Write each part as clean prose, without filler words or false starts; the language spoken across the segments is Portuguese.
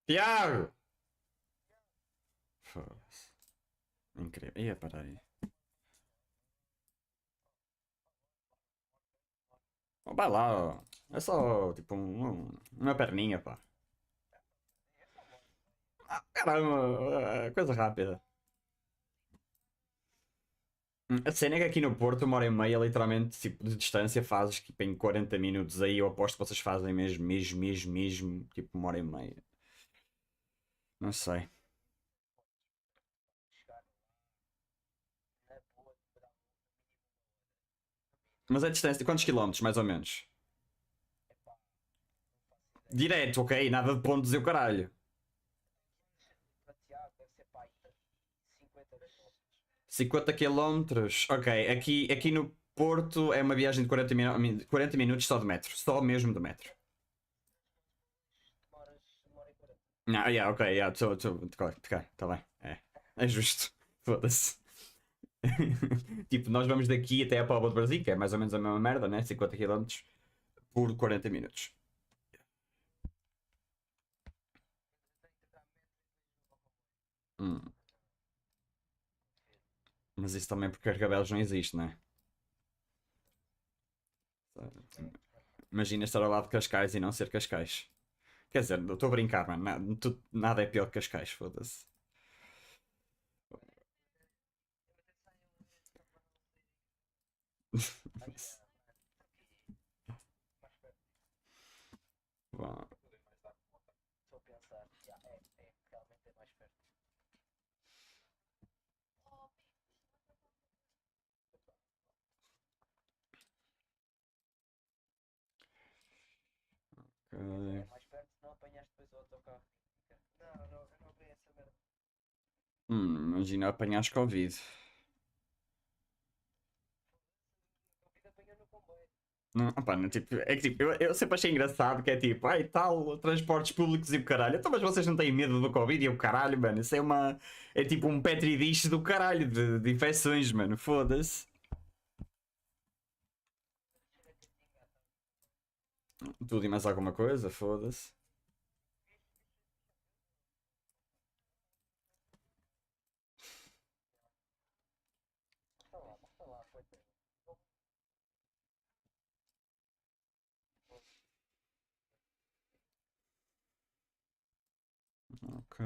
Tiago! Foda-se. Incrível. Ia, peraí. Oh, vai lá, ó. É só, tipo, uma perninha, pá. Ah, caramba, coisa rápida. A cena é que aqui no Porto, uma hora e meia, literalmente, tipo, de distância, fazes tipo, em 40 minutos. Aí eu aposto que vocês fazem mesmo, tipo, uma hora e meia. Não sei. Mas a distância, quantos quilómetros, mais ou menos? Direto, ok? Nada de pontos e o caralho. 50 quilómetros. Ok, aqui no Porto é uma viagem de 40 minutos só de metro. Só mesmo de metro. Ah, yeah, ok, yeah, tá bem. É justo. Foda-se. Tipo, nós vamos daqui até a Póvoa de Brasil, que é mais ou menos a mesma merda, né? 50 quilómetros por 40 minutos. Hum. Mas isso também porque Carcavelos não existe, né? Imagina estar ao lado de Cascais e não ser Cascais. Quer dizer, estou a brincar, mano. Nada é pior que Cascais, foda-se. Bom, ok. Imagina apanhas Covid. Não, opá, não, tipo, é que tipo, eu sempre achei engraçado que é tipo, ai tal, transportes públicos e o caralho. Então, mas vocês não têm medo do Covid e o caralho, mano. Isso é uma. É tipo um petri dish do caralho de infecções, mano. Foda-se. Tudo e mais alguma coisa, foda-se. Ok.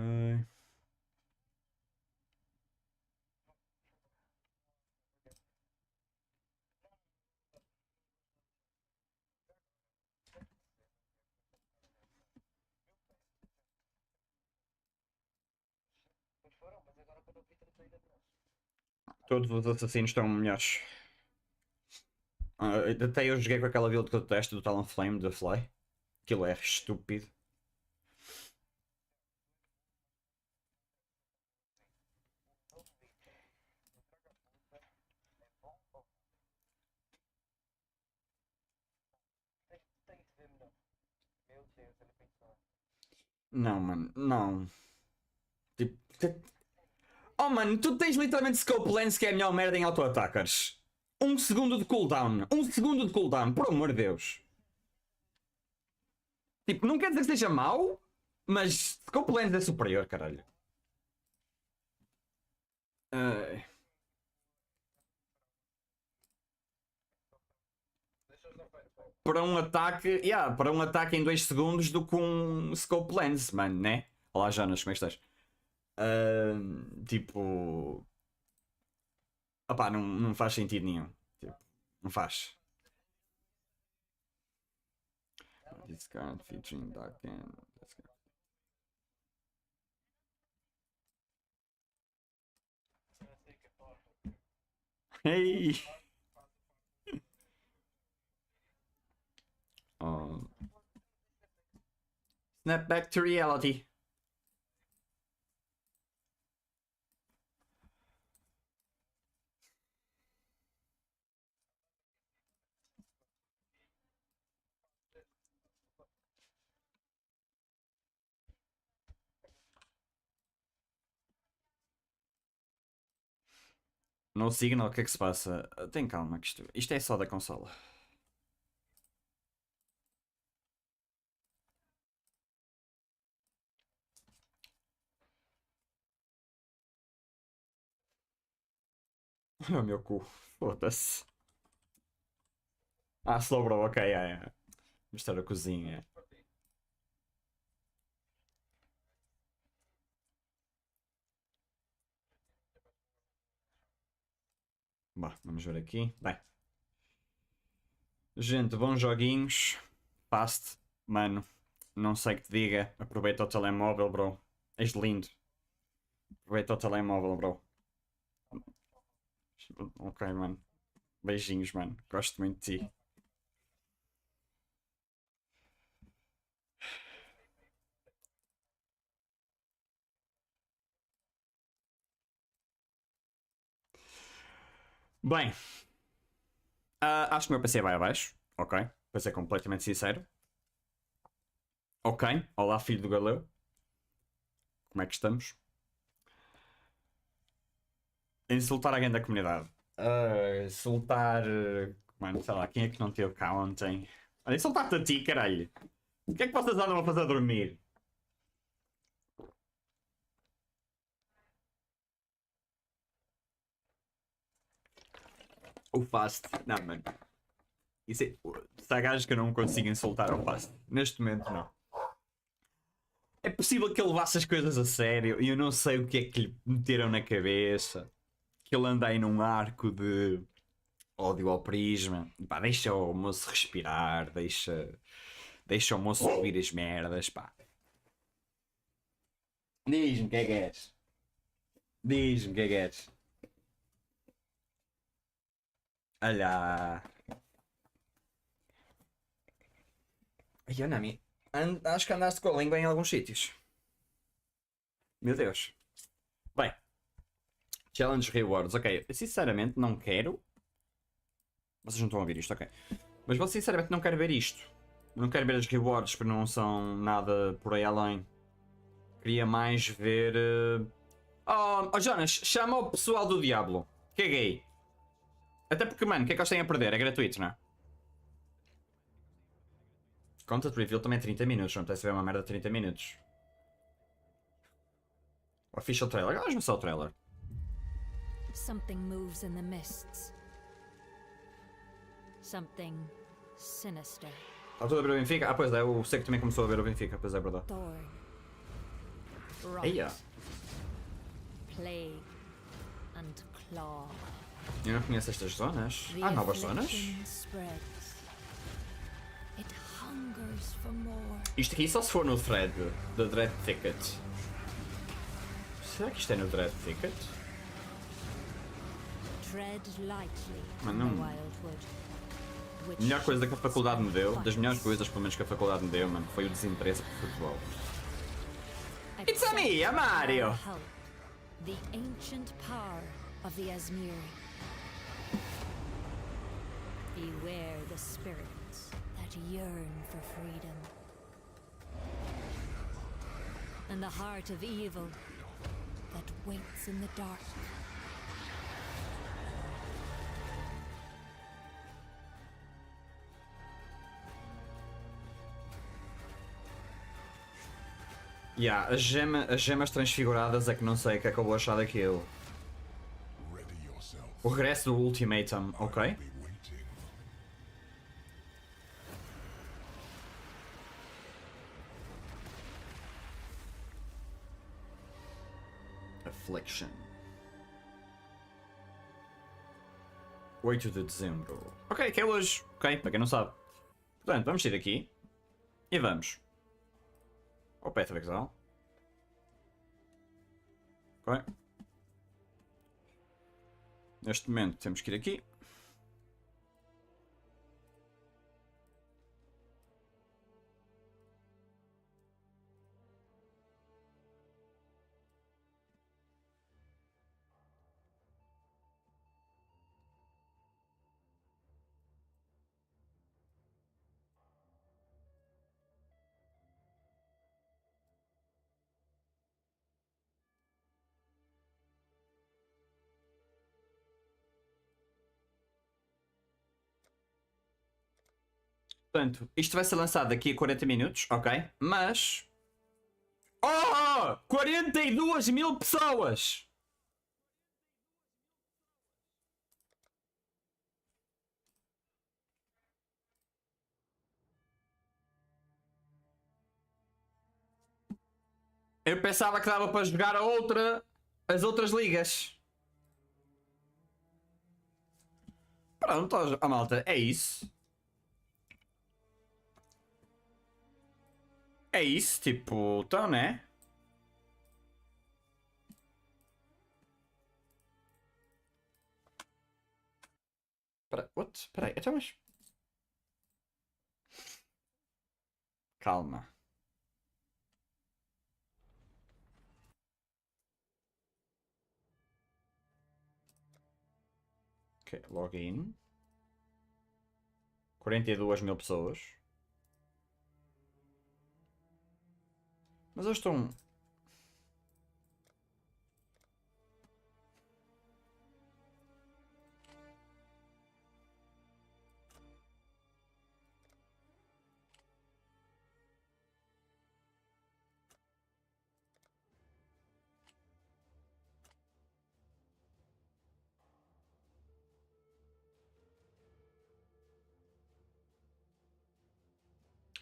Todos os assassinos estão melhores. Até eu joguei com aquela build que eu detesto do Talonflame, da Fly. Aquilo é estúpido. Não, mano, não. Tipo, oh, mano, tu tens literalmente Scope Lens que é a melhor merda em auto-attackers. Um segundo de cooldown. Um segundo de cooldown, por amor de Deus. Tipo, não quer dizer que seja mau, mas Scope Lens é superior, caralho. Uh, para um ataque em 2 segundos do que um Scope Lens, mano, né? Olá, Jonas, como é que estás? Tipo, opá, não faz sentido nenhum. Tipo, não faz. This card featuring Dark and... Hey! Oh. Snap back to reality. No Signal, o que é que se passa? Tem calma, que isto é só da consola. Olha o meu cu. Foda-se. Ah, slow bro, ok, é. Mostrar a cozinha. Bom, vamos ver aqui. Bem. Gente, bons joguinhos. Fast, mano. Não sei que te diga. Aproveita o telemóvel, bro. És lindo. Aproveita o telemóvel, bro. Ok, mano. Beijinhos, mano. Gosto muito de ti. Bem, acho que o meu PC vai abaixo. Ok. Para ser completamente sincero. Ok. Olá, filho do Galeu. Como é que estamos? Insultar alguém da comunidade. Insultar. Mano, sei lá, quem é que não teve cá ontem? Olha, insultar-te a ti, caralho. O que é que vocês andam a fazer a dormir? O fast. Não, mano. Isso é... Se há gajos que eu não consigo insultar ao fast. Neste momento, não. É possível que ele levasse as coisas a sério e eu não sei o que é que lhe meteram na cabeça. Que ele anda aí num arco de ódio ao prisma. Pá, deixa o moço respirar, deixa o moço ouvir as merdas, pá. Diz-me o que é que és. Diz-me o que é que és. Olha. Ai, Anami, acho que andaste com a língua em alguns sítios. Meu Deus. Bem, challenge rewards. Ok, eu sinceramente não quero. Vocês não estão a ouvir isto, ok. Mas eu sinceramente não quero ver isto. Não quero ver as rewards porque não são nada por aí além. Queria mais ver. Oh, Jonas, chama o pessoal do Diablo. Caguei. Até porque, mano, o que é que eles têm a perder? É gratuito, não é? Content review também é 30 minutos, não tem se ver uma merda de 30 minutos. Official trailer. Vamos ver só o trailer. Something moves in the mists. Something sinister. Está tudo a ver o Benfica? Ah, pois é, o Seco também começou a ver o Benfica, pois é verdade. Thorn. Eia. Rot. Plague. And claw. Eu não conheço estas zonas. The Há novas zonas? affliction spreads. It hungers for more. Isto aqui só se for no thread da Dread Ticket. Será que isto é no Dread Ticket? Tread lightly Mas on não- the wildwood. A melhor coisa que a faculdade me deu, das melhores coisas pelo menos que a faculdade me deu, mano, foi o desinteresse por futebol. It's a me, a Mario! Help the ancient power of the Asmiri. Beware the spirits that yearn for freedom. And the heart of evil that waits in the dark. Yeah, as gemas transfiguradas é que não sei o que é que eu vou achar daquilo. O regresso do Ultimatum, ok? Affliction. 8 de dezembro. Ok, que é hoje. Ok, para quem não sabe. Portanto, vamos sair daqui. E vamos ao Path of Exile. Ok. Neste momento temos que ir aqui. Portanto, isto vai ser lançado daqui a 40 minutos, ok? Mas... Oh! 42 mil pessoas! Eu pensava que dava para jogar as outras ligas. Pronto, ó, malta, é isso. É isso, tipo, então, né? What? Peraí, então mas... Calma. Ok, login. 42 mil pessoas. Mas eles estão...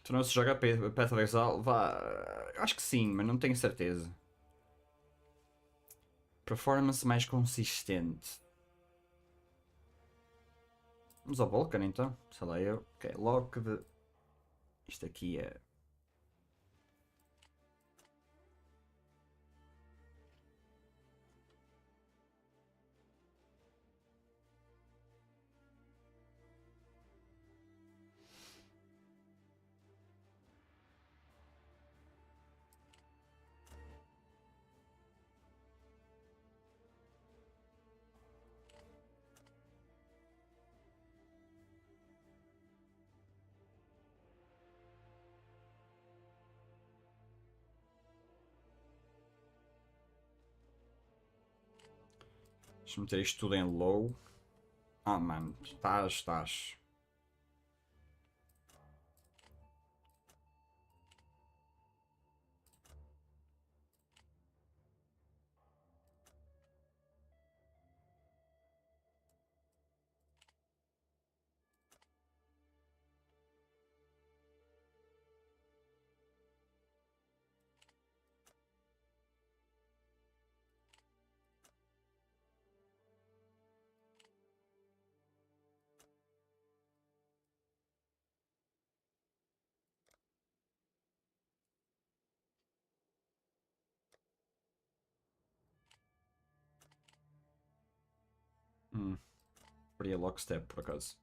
Tu não se joga Path of Exile? Vá... Acho que sim, mas não tenho certeza. Performance mais consistente. Vamos ao Vulcan então. Sei lá eu. Ok, lock de... Isto aqui é... Deixa-me meter isto tudo em low. Ah, mano. Estás. Faria lockstep, por acaso.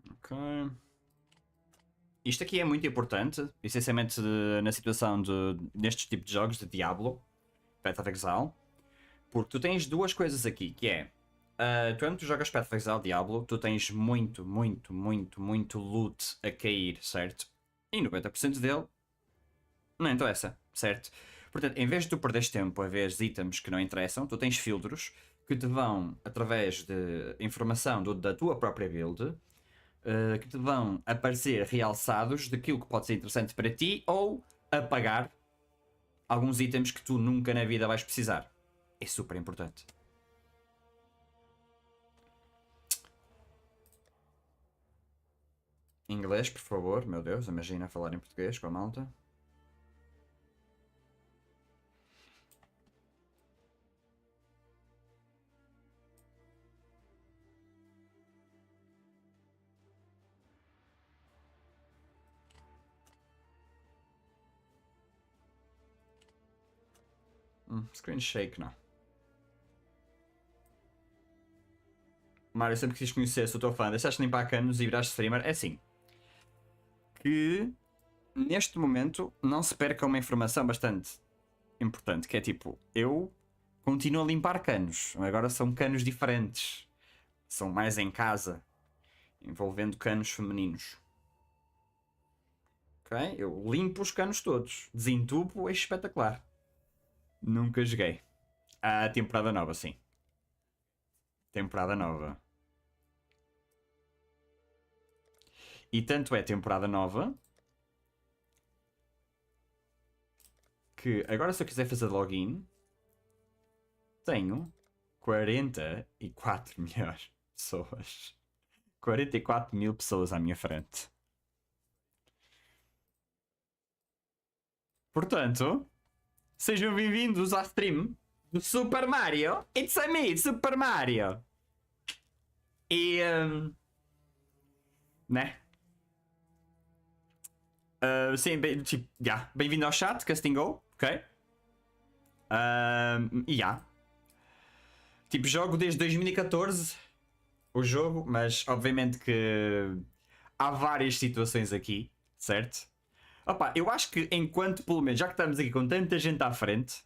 Ok. Isto aqui é muito importante, essencialmente na situação nestes tipos de jogos de Diablo, Path of Exile, porque tu tens duas coisas aqui, que é... quando tu jogas Path of Exile Diablo, tu tens muito loot a cair, certo? E 90% dele não interessa, certo? Portanto, em vez de tu perderes tempo a ver itens que não interessam, tu tens filtros que te vão, através de informação da tua própria build, que te vão aparecer realçados daquilo que pode ser interessante para ti ou apagar alguns itens que tu nunca na vida vais precisar. É super importante. Inglês, por favor. Meu Deus, imagina falar em português com a malta. Screen shake, não. Mário, sempre quis conhecer, sou teu fã. Deixaste de limpar canos e viraste streamer. É assim. Que neste momento não se perca uma informação bastante importante, que é tipo, eu continuo a limpar canos. Agora são canos diferentes. São mais em casa. Envolvendo canos femininos. Ok? Eu limpo os canos todos. Desentupo, é espetacular. Nunca joguei. A temporada nova, sim. Temporada nova. E tanto é temporada nova que agora, se eu quiser fazer login, tenho 44 milhões de pessoas. 44 mil pessoas à minha frente. Portanto, sejam bem-vindos à stream do Super Mario. It's a me, Super Mario. E, né? Sim, tipo, bem-vindo ao chat, Castingou, ok? Tipo, jogo desde 2014 o jogo, mas obviamente que há várias situações aqui, certo? Opa, eu acho que enquanto, pelo menos, já que estamos aqui com tanta gente à frente,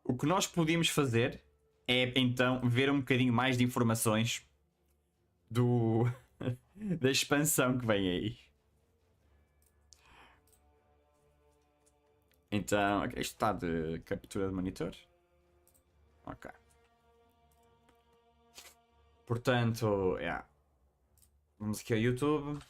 o que nós podíamos fazer é então ver um bocadinho mais de informações do da expansão que vem aí. Então, isto está de captura de monitor. Ok. Portanto, vamos aqui ao YouTube.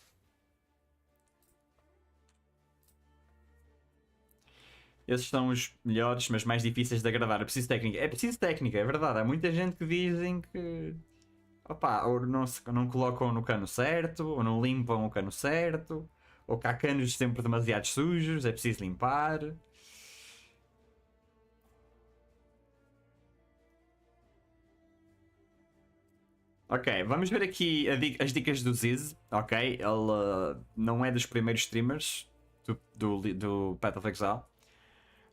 Esses são os melhores, mas mais difíceis de agradar. É preciso técnica. É preciso técnica, é verdade. Há muita gente que dizem que... Opa, ou não colocam no cano certo, ou não limpam o cano certo, ou que há canos sempre demasiado sujos, é preciso limpar. Ok, vamos ver aqui as dicas do Ziz. Ok, ele não é dos primeiros streamers do Path of Exile,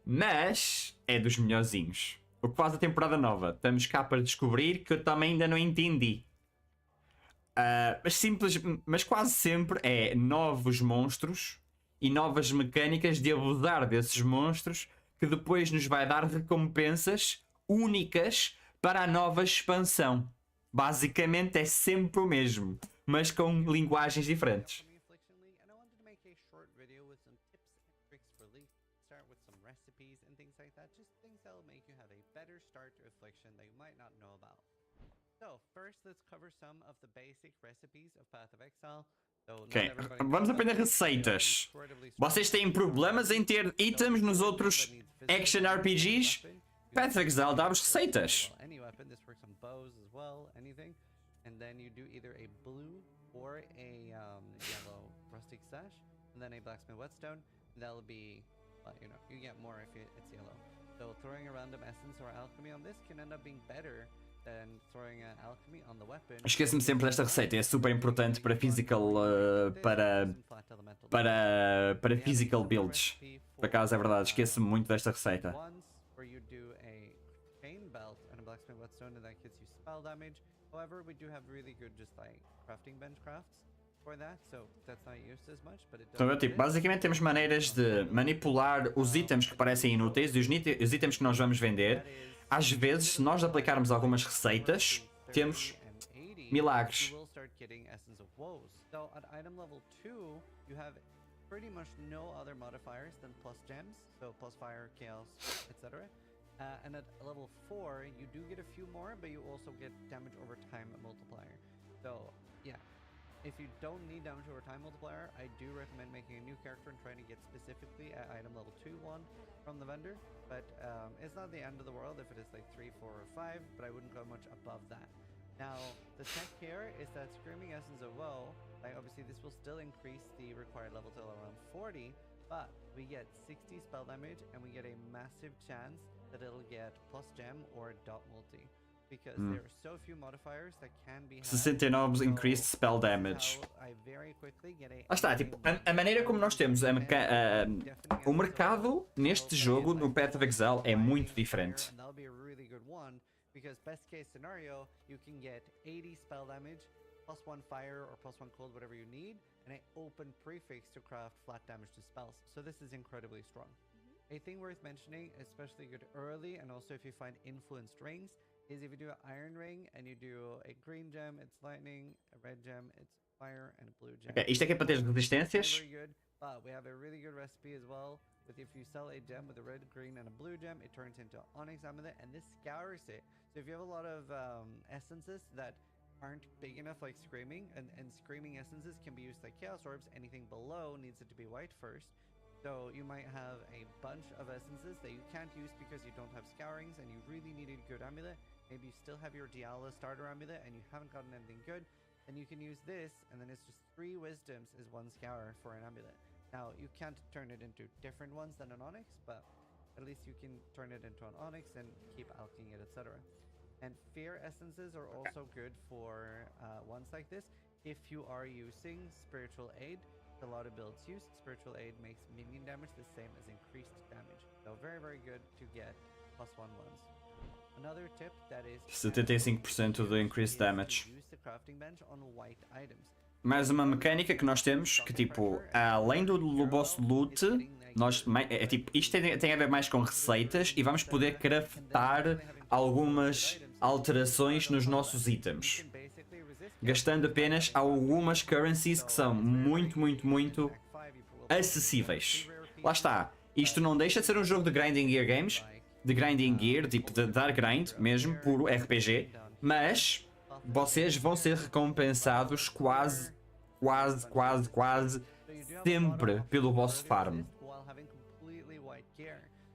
mas é dos melhorzinhos. O que faz a temporada nova? Estamos cá para descobrir que eu também ainda não entendi. Mas quase sempre é novos monstros e novas mecânicas de abusar desses monstros que depois nos vai dar recompensas únicas para a nova expansão. Basicamente é sempre o mesmo, mas com linguagens diferentes. Ok, vamos aprender receitas. Vocês têm problemas em ter itens nos outros action RPGs? Path of Exile dá-vos receitas. And then you do either a blue or a yellow rustic sash, and then a blacksmith whetstone. That'll be, you get more if it's yellow. So throwing a random essence or alchemy on this can end up being better than throwing an alchemy on the weapon. Esqueço-me sempre desta receita, é super importante para physical, para physical builds. Por acaso é verdade, esqueço-me muito desta receita. You do a chain belt and a blacksmith whetstone, and that gets you spell damage. However, we do have really good just like crafting bench crafts for that, so that's not used as much, but it does. Então, tipo, basicamente temos maneiras de manipular os itens que parecem inúteis e os itens que nós vamos vender. Às vezes, se nós aplicarmos algumas receitas, temos milagres. So at item level 2, you have pretty much no other modifiers than plus gems, so plus fire, chaos, etc. And at level 4, you do get a few more, but you also get damage over time multiplier. So, yeah, if you don't need damage over time multiplier, I do recommend making a new character and trying to get specifically at item level 2 one from the vendor. But it's not the end of the world if it is like 3, 4, or 5, but I wouldn't go much above that. Now, the tech here is that Screaming Essence of Woe, like obviously this will still increase the required level to around 40, but we get 60 spell damage and we get a massive chance that it'll get plus gem or dot multi, because there are so few modifiers that can be 69 increased spell damage. Lá está, tipo, a maneira como nós temos o mercado neste jogo, no Path of Exile, é muito diferente. Because best case scenario, you can get 80 spell damage, plus 1 fire or plus 1 cold, whatever you need, and an open prefix to craft flat damage to spells. So this is incredibly strong. A thing worth mentioning, especially good early, and also if you find influenced rings, is if you do an iron ring and you do a green gem, it's lightning, a red gem, it's fire, and a blue gem. Okay, isto aqui é para ter resistências. Very good, but we have a really good recipe as well. With if you sell a gem with a red, green, and a blue gem, it turns into onyx amulet, and this scours it. So if you have a lot of essences that aren't big enough like Screaming, and Screaming essences can be used like Chaos Orbs, anything below needs it to be white first. So you might have a bunch of essences that you can't use because you don't have scourings and you really need a good amulet. Maybe you still have your Diala starter amulet and you haven't gotten anything good. And you can use this, and then it's just 3 wisdoms is 1 scour for an amulet. Now, you can't turn it into different ones than an onyx, but at least you can turn it into an onyx and keep alching it, etc. And fear essences are also good for ones like this. If you are using spiritual aid, a lot of builds use spiritual aid makes minion damage the same as increased damage. So very, very good to get +1 ones. Another tip that is 75% do increased damage. use the crafting bench on white items. Mais uma mecânica que nós temos, que tipo, além do vosso loot, nós, tipo, isto tem a ver mais com receitas e vamos poder craftar algumas alterações nos nossos itens, gastando apenas algumas currencies que são muito acessíveis. Lá está, isto não deixa de ser um jogo de grinding gear games, de grinding gear, tipo de dar grind mesmo, puro RPG, mas vocês vão ser recompensados quase sempre pelo vosso farm.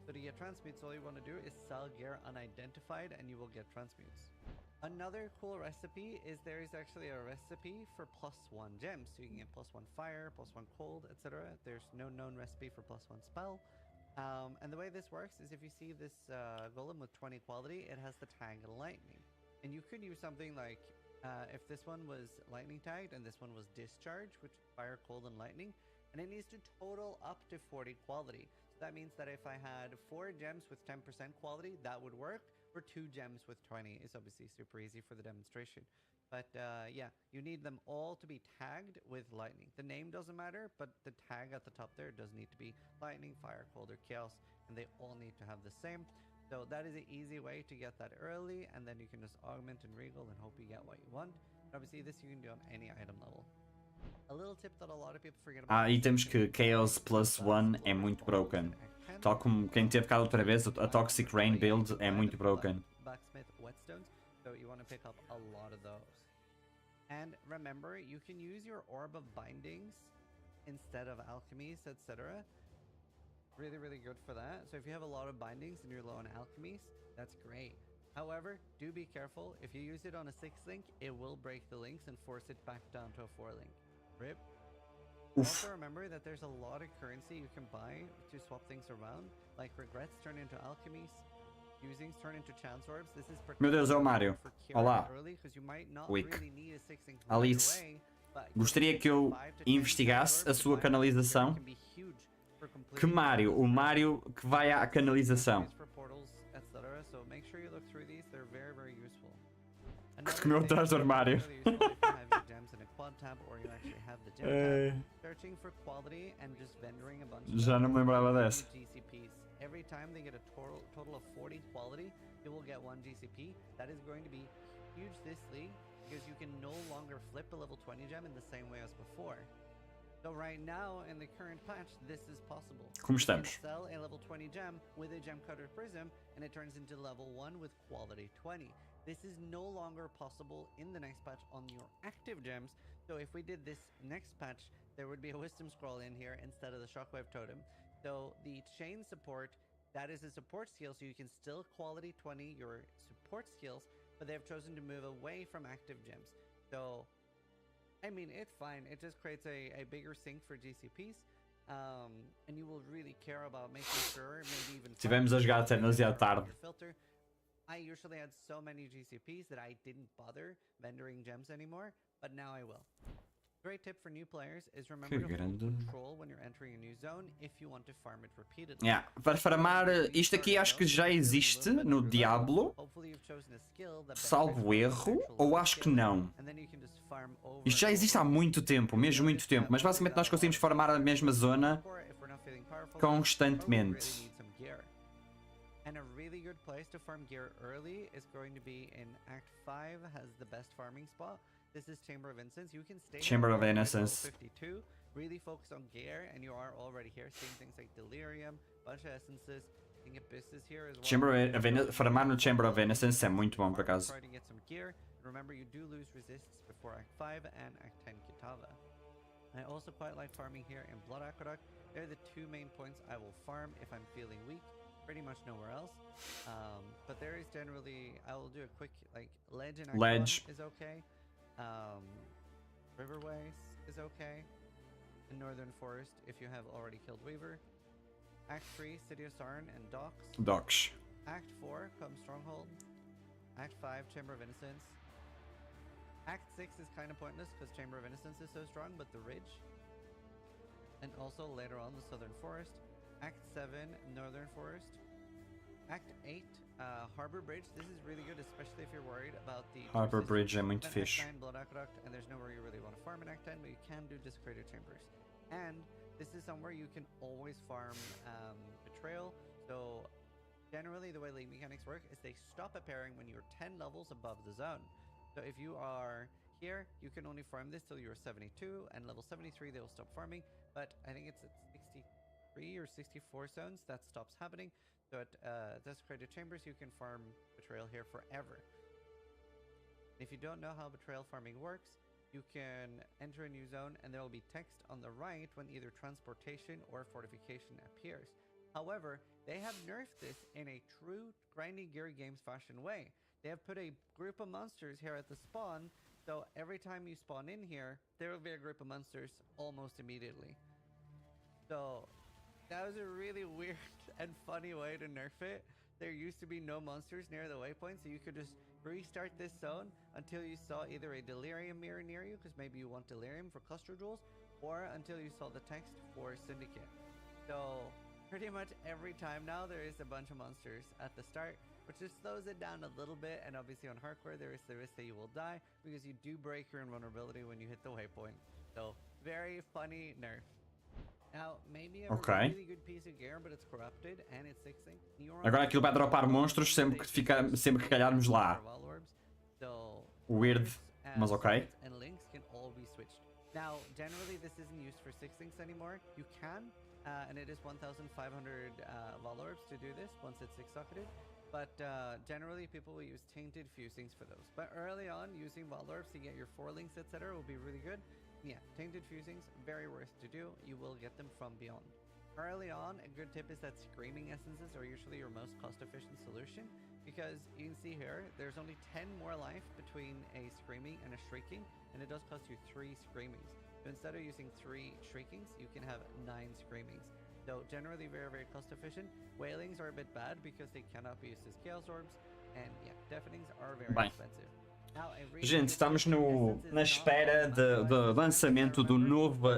So to get transmutes, all you want to do is sell gear unidentified and you will get transmutes. Another cool recipe is there is actually a recipe for +1 gems. So you can get +1 fire, +1 cold, etc. There's no known recipe for +1 spell. And the way this works is if you see this golem with 20 quality, it has the tag lightning. And you could use something like if this one was lightning tagged and this one was discharge, which is fire, cold, and lightning, and it needs to total up to 40 quality. So that means that if I had 4 gems with 10% quality, that would work. Or 2 gems with 20 is obviously super easy for the demonstration. But yeah, you need them all to be tagged with lightning. The name doesn't matter, but the tag at the top there does need to be lightning, fire, cold, or chaos, and they all need to have the same. So that is an easy way to get that early, and then you can just augment and regal and hope you get what you want. And obviously this you can do on any item level. A little tip that a lot of people forget about. Itens que Chaos +1 é muito broken. Tal como quem teve cá outra vez, a Toxic Rain build é muito broken. Blacksmith whetstones, so you want to pick up a lot of those. And remember, you can use your orb of bindings instead of alchemies, etc. Really good for that. So if you have a lot of bindings and you're low on alchemies, that's great. However, do be careful. If you use it on a 6 link, it will break the links and force it back down to a 4 link. Rip. Also remember that there's a lot of currency you can buy to swap things around, like regrets turn into alchemies, usings turn into chance orbs. This is Meu Deus, é o Mário. Olá. Wick. Alice. Gostaria que eu investigasse a sua canalização. Que Mário? O Mário que vai à canalização. Que comeu atrás do armário. Já não me lembrava dessa. Every time they get a total of 40 quality, you will get 1 GCP. That is going to be huge this league because you can no longer flip a level 20 gem in the same way as before. So right now in the current patch, this is possible. Como estamos? You can sell a level 20 gem with a gem cutter prism and it turns into level 1 with quality 20. This is no longer possible in the next patch on your active gems. So if we did this next patch, there would be a wisdom scroll in here instead of the shockwave totem. So the chain support, that is a support skill, so you can still quality 20 your support skills, but they have chosen to move away from active gems. So, I mean, it's fine. It just creates a bigger sink for GCPs, and you will really care about making sure, maybe even... Tivemos a jogar até demasiado tarde. I usually had so many GCPs that I didn't bother vendoring gems anymore, but now I will. Great tip for new players is remember to hold control when you're entering a new zone if you want to farm it repeatedly. Yeah. Para farmar, isto aqui acho que já existe no Diablo, salvo erro, ou acho que não. Isto já existe há muito tempo, mesmo muito tempo, mas basicamente nós conseguimos farmar a mesma zona constantemente. And a really good place to farm gear early is going to be in Act 5 has the best farming spot. This is Chamber of Innocence. You can stay Chamber of Innocence. 52, really focus on gear, and you are already here seeing things like Delirium, bunch of essences. You can get business here as well. Farmar no Chamber of Innocence é muito bom por acaso. Try to get some gear. Remember, you do lose resists before Act 5 and Act 10 Kitava. I also quite like farming here in Blood Aqueduct. They're the 2 main points I will farm if I'm feeling weak. Pretty much nowhere else. But there is generally, I will do a quick, like, ledge in Act 1 is okay. Riverways is okay. and Northern Forest if you have already killed Weaver. Act 3, City of Sarn and Docks. Docs. Act 4, Come Stronghold. Act 5, Chamber of Innocence. Act 6 is kind of pointless because Chamber of Innocence is so strong, but the Ridge. And also later on the Southern Forest. Act 7, Northern Forest. Act 8, Harbor Bridge. This is really good, especially if you're worried about the... Harbor Bridge é muito Then fixe. Act 9, Blood Aqueduct, and there's nowhere you really want to farm in Act 10, but you can do Desecrated Chambers. And this is somewhere you can always farm Betrayal. So generally the way league mechanics work is they stop appearing when you're 10 levels above the zone. So if you are here, you can only farm this till you're 72, and level 73 they will stop farming. But I think it's at 63 or 64 zones that stops happening. So at Desecrated Chambers you can farm Betrayal here forever. If you don't know how Betrayal farming works, you can enter a new zone and there will be text on the right when either transportation or fortification appears. However, they have nerfed this in a true grinding gear games fashion way. They have put a group of monsters here at the spawn, so every time you spawn in here, there will be a group of monsters almost immediately. So that was a really weird and funny way to nerf it. There used to be no monsters near the waypoint, so you could just restart this zone until you saw either a delirium mirror near you, because maybe you want delirium for cluster jewels, or until you saw the text for syndicate. So pretty much every time now there is a bunch of monsters at the start, which just slows it down a little bit. And obviously on hardcore there is the risk that you will die because you do break your invulnerability when you hit the waypoint. So very funny nerf. Now, maybe a really good piece of gear, but it's corrupted and it's fixing. Agora aquilo vai dropar monstros sempre que calharmos lá. Weird, mas ok. And links can all be switched. Now, generally this isn't used for 6 links anymore. You can, and it is 1,500 Val orbs to do this once it's 6-socketed. But generally people will use tainted fusings for those. But early on, using Val orbs to get your 4 links, etc. will be really good. Yeah, tainted fusings, very worth to do. You will get them from beyond. Early on, a good tip is that screaming essences are usually your most cost-efficient solution, because you can see here, there's only 10 more life between a screaming and a shrieking, and it does cost you 3 screamings. So instead of using 3 shriekings, you can have 9 screamings. So generally very, very cost-efficient. Wailings are a bit bad because they cannot be used as chaos orbs, and yeah, deafenings are very expensive. Gente, estamos na espera do lançamento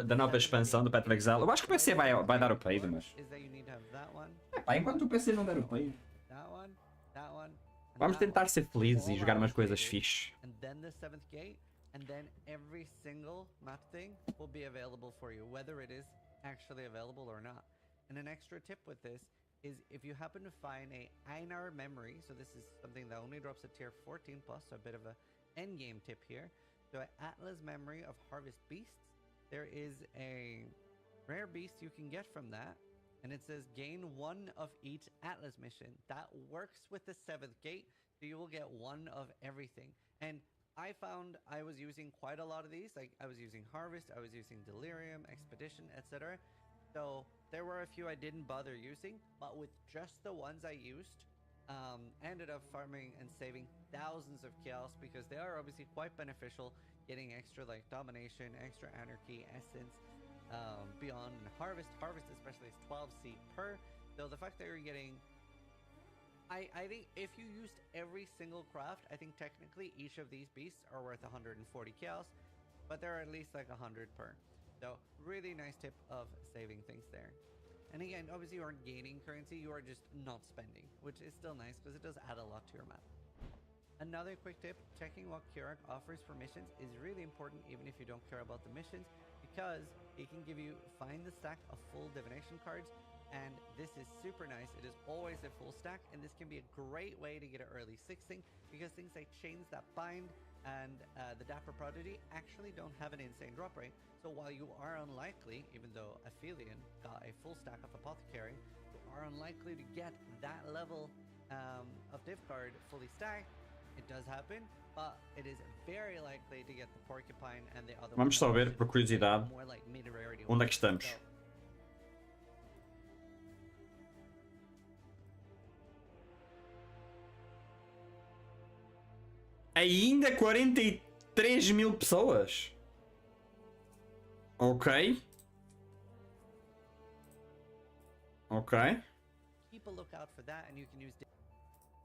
da nova expansão do Battle Exile. Eu acho que o PC vai dar o paid, mas... enquanto o PC não der o paid, vamos tentar ser felizes e jogar umas coisas fixe. And then every single map thing will be available for you, whether it is actually available or not. And an extra tip with this is if you happen to find a Einar memory, so this is something that only drops at tier 14 plus, so a bit of a endgame tip here. So an Atlas memory of Harvest Beasts, there is a rare beast you can get from that, and it says gain 1 of each Atlas mission. That works with the 7th gate, so you will get 1 of everything. And I found I was using quite a lot of these, like I was using Harvest, I was using Delirium, Expedition, etc. So there were a few I didn't bother using, but with just the ones I used, ended up farming and saving thousands of chaos, because they are obviously quite beneficial, getting extra like domination, extra anarchy, essence, beyond harvest especially is 12C per. So the fact that you're getting, I think if you used every single craft, I think technically each of these beasts are worth 140 chaos, but they're at least like 100 per. So really nice tip of saving things there. And again, obviously you aren't gaining currency, you are just not spending, which is still nice because it does add a lot to your map. Another quick tip, checking what Kirak offers for missions is really important even if you don't care about the missions, because it can give you find the stack of full divination cards, and this is super nice. It is always a full stack, and this can be a great way to get an early 6ing, because things like Chains That Bind and the Dapper Prodigy actually don't have an insane drop rate. So while you are unlikely, even though Aphelion got a full stack of Apothecary, you are unlikely to get that level of div card fully stacked. It does happen, but it is very likely to get the Porcupine and the other. Vamos só ver, por curiosidade, onde é que estamos. Ainda 43 mil pessoas. Ok. Ok. Keep a lookout for that, and you can use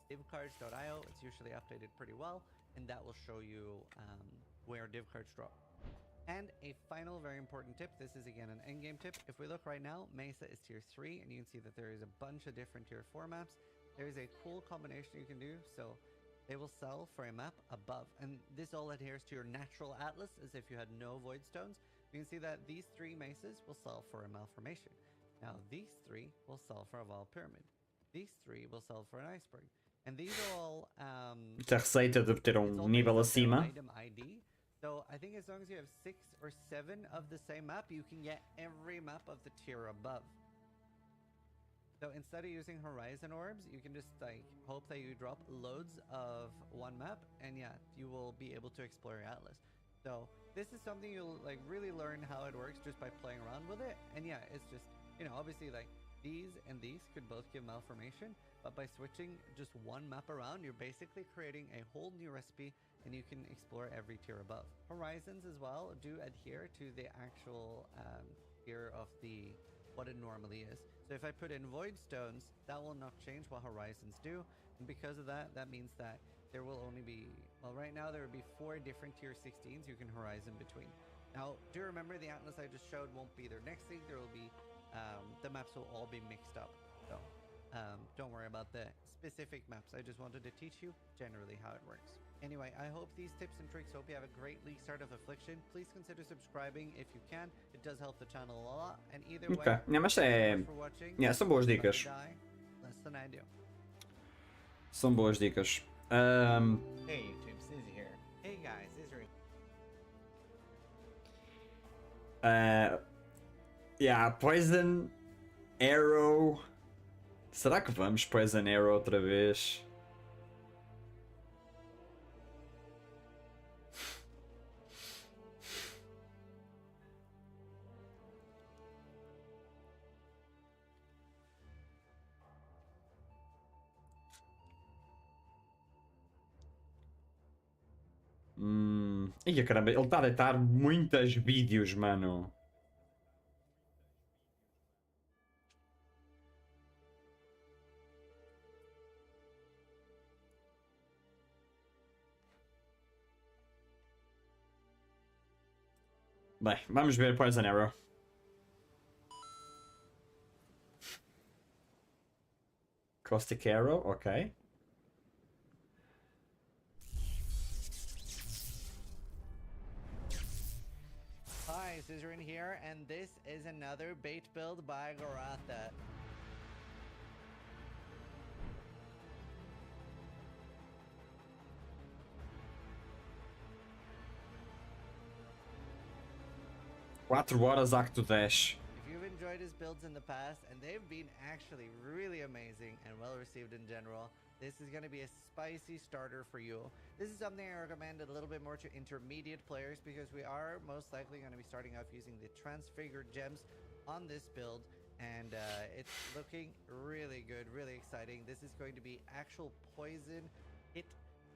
divcards.io. It's usually updated pretty well, and that will show you where div cards drop. And a final very important tip, this is again an endgame tip. If we look right now, Mesa is tier 3, and you can see that there is a bunch of different tier 4 maps. There is a cool combination you can do, so they will sell for a map above, and this all adheres to your natural atlas as if you had no void stones. You can see that these 3 mesas will sell for a malformation. Now these 3 will sell for a Val Pyramid. These 3 will sell for an iceberg. And these are all Esta receita de ter it's all nível based on their acima. item ID. So I think as long as you have 6 or 7 of the same map, you can get every map of the tier above. So instead of using horizon orbs, you can just like hope that you drop loads of one map, and yeah, you will be able to explore your atlas. So this is something you'll like really learn how it works just by playing around with it. And yeah, it's just, you know, obviously like these and these could both give malformation, but by switching just one map around, you're basically creating a whole new recipe, and you can explore every tier above. Horizons as well do adhere to the actual tier of the what it normally is. So if I put in void stones, that will not change what horizons do, and because of that, that means that there will only be, well, right now there will be 4 different tier 16s you can horizon between. Now, do remember the atlas I just showed won't be there next week. There will be, the maps will all be mixed up. So don't worry about the specific maps. I just wanted to teach you generally how it works. Anyway, I hope these tips and tricks hope you have a great league start of Affliction. Please consider subscribing if you can. It does help the channel a lot. And either way, Ok. Yeah, mas thank you é. so much for watching. Yeah, são boas But I dicas. die less than I do. São boas dicas. Hey YouTube, Susie here. Hey guys, Israel. Yeah, Poison Arrow. Será que vamos Poison Arrow outra vez? Ih, caramba, ele está a deitar muitos vídeos, mano. Bem, vamos ver Poison Arrow. Caustic Arrow, ok. Hi, Scissorin here, and this is another bait build by Garatha. Quatro horas Acto 10. If you've enjoyed his builds in the past, and they've been actually really amazing and well received in general, this is going to be a spicy starter for you. This is something I recommend a little bit more to intermediate players, because we are most likely going to be starting off using the transfigured gems on this build, and it's looking really good, really exciting. This is going to be actual poison hit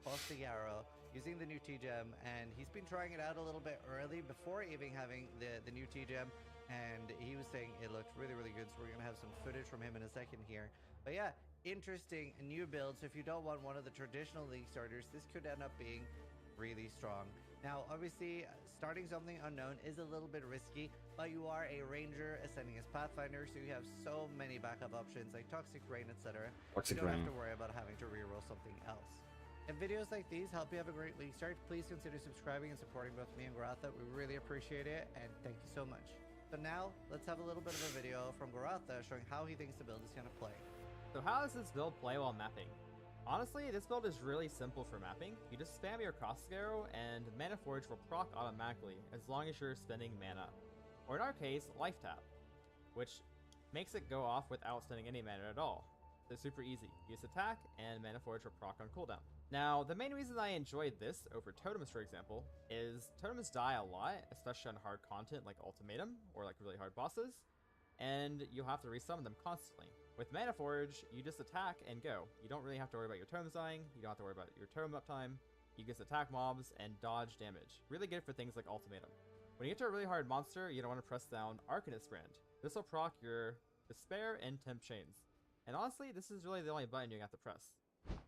caustic arrow using the new T-gem, and he's been trying it out a little bit early before even having the new T-gem, and he was saying it looked really, really good, so we're going to have some footage from him in a second here. But yeah, interesting new build. So if you don't want one of the traditional league starters, this could end up being really strong. Now, obviously, starting something unknown is a little bit risky, but you are a ranger ascending as Pathfinder, so you have so many backup options like Toxic Rain, etc. Toxic You don't Rain. have to worry about having to reroll something else. If videos like these help you have a great league start, please consider subscribing and supporting both me and Garatha. We really appreciate it, and thank you so much. So now, let's have a little bit of a video from Garatha showing how he thinks the build is going to play. So how does this build play while mapping? Honestly, this build is really simple for mapping. You just spam your caustic arrow and Mana Forge will proc automatically as long as you're spending mana. Or in our case, life tap, which makes it go off without spending any mana at all. So super easy. Use attack and Mana Forge will proc on cooldown. Now, the main reason I enjoyed this over totems, for example, is totems die a lot, especially on hard content like Ultimatum or like really hard bosses, and you'll have to resummon them constantly. With Mana Forge, you just attack and go. You don't really have to worry about your totems dying, you don't have to worry about your totem uptime, you just attack mobs and dodge damage. Really good for things like Ultimatum. When you get to a really hard monster, you don't want to press down Arcanist Brand. This will proc your despair, and temp chains. And honestly, this is really the only button you have to press.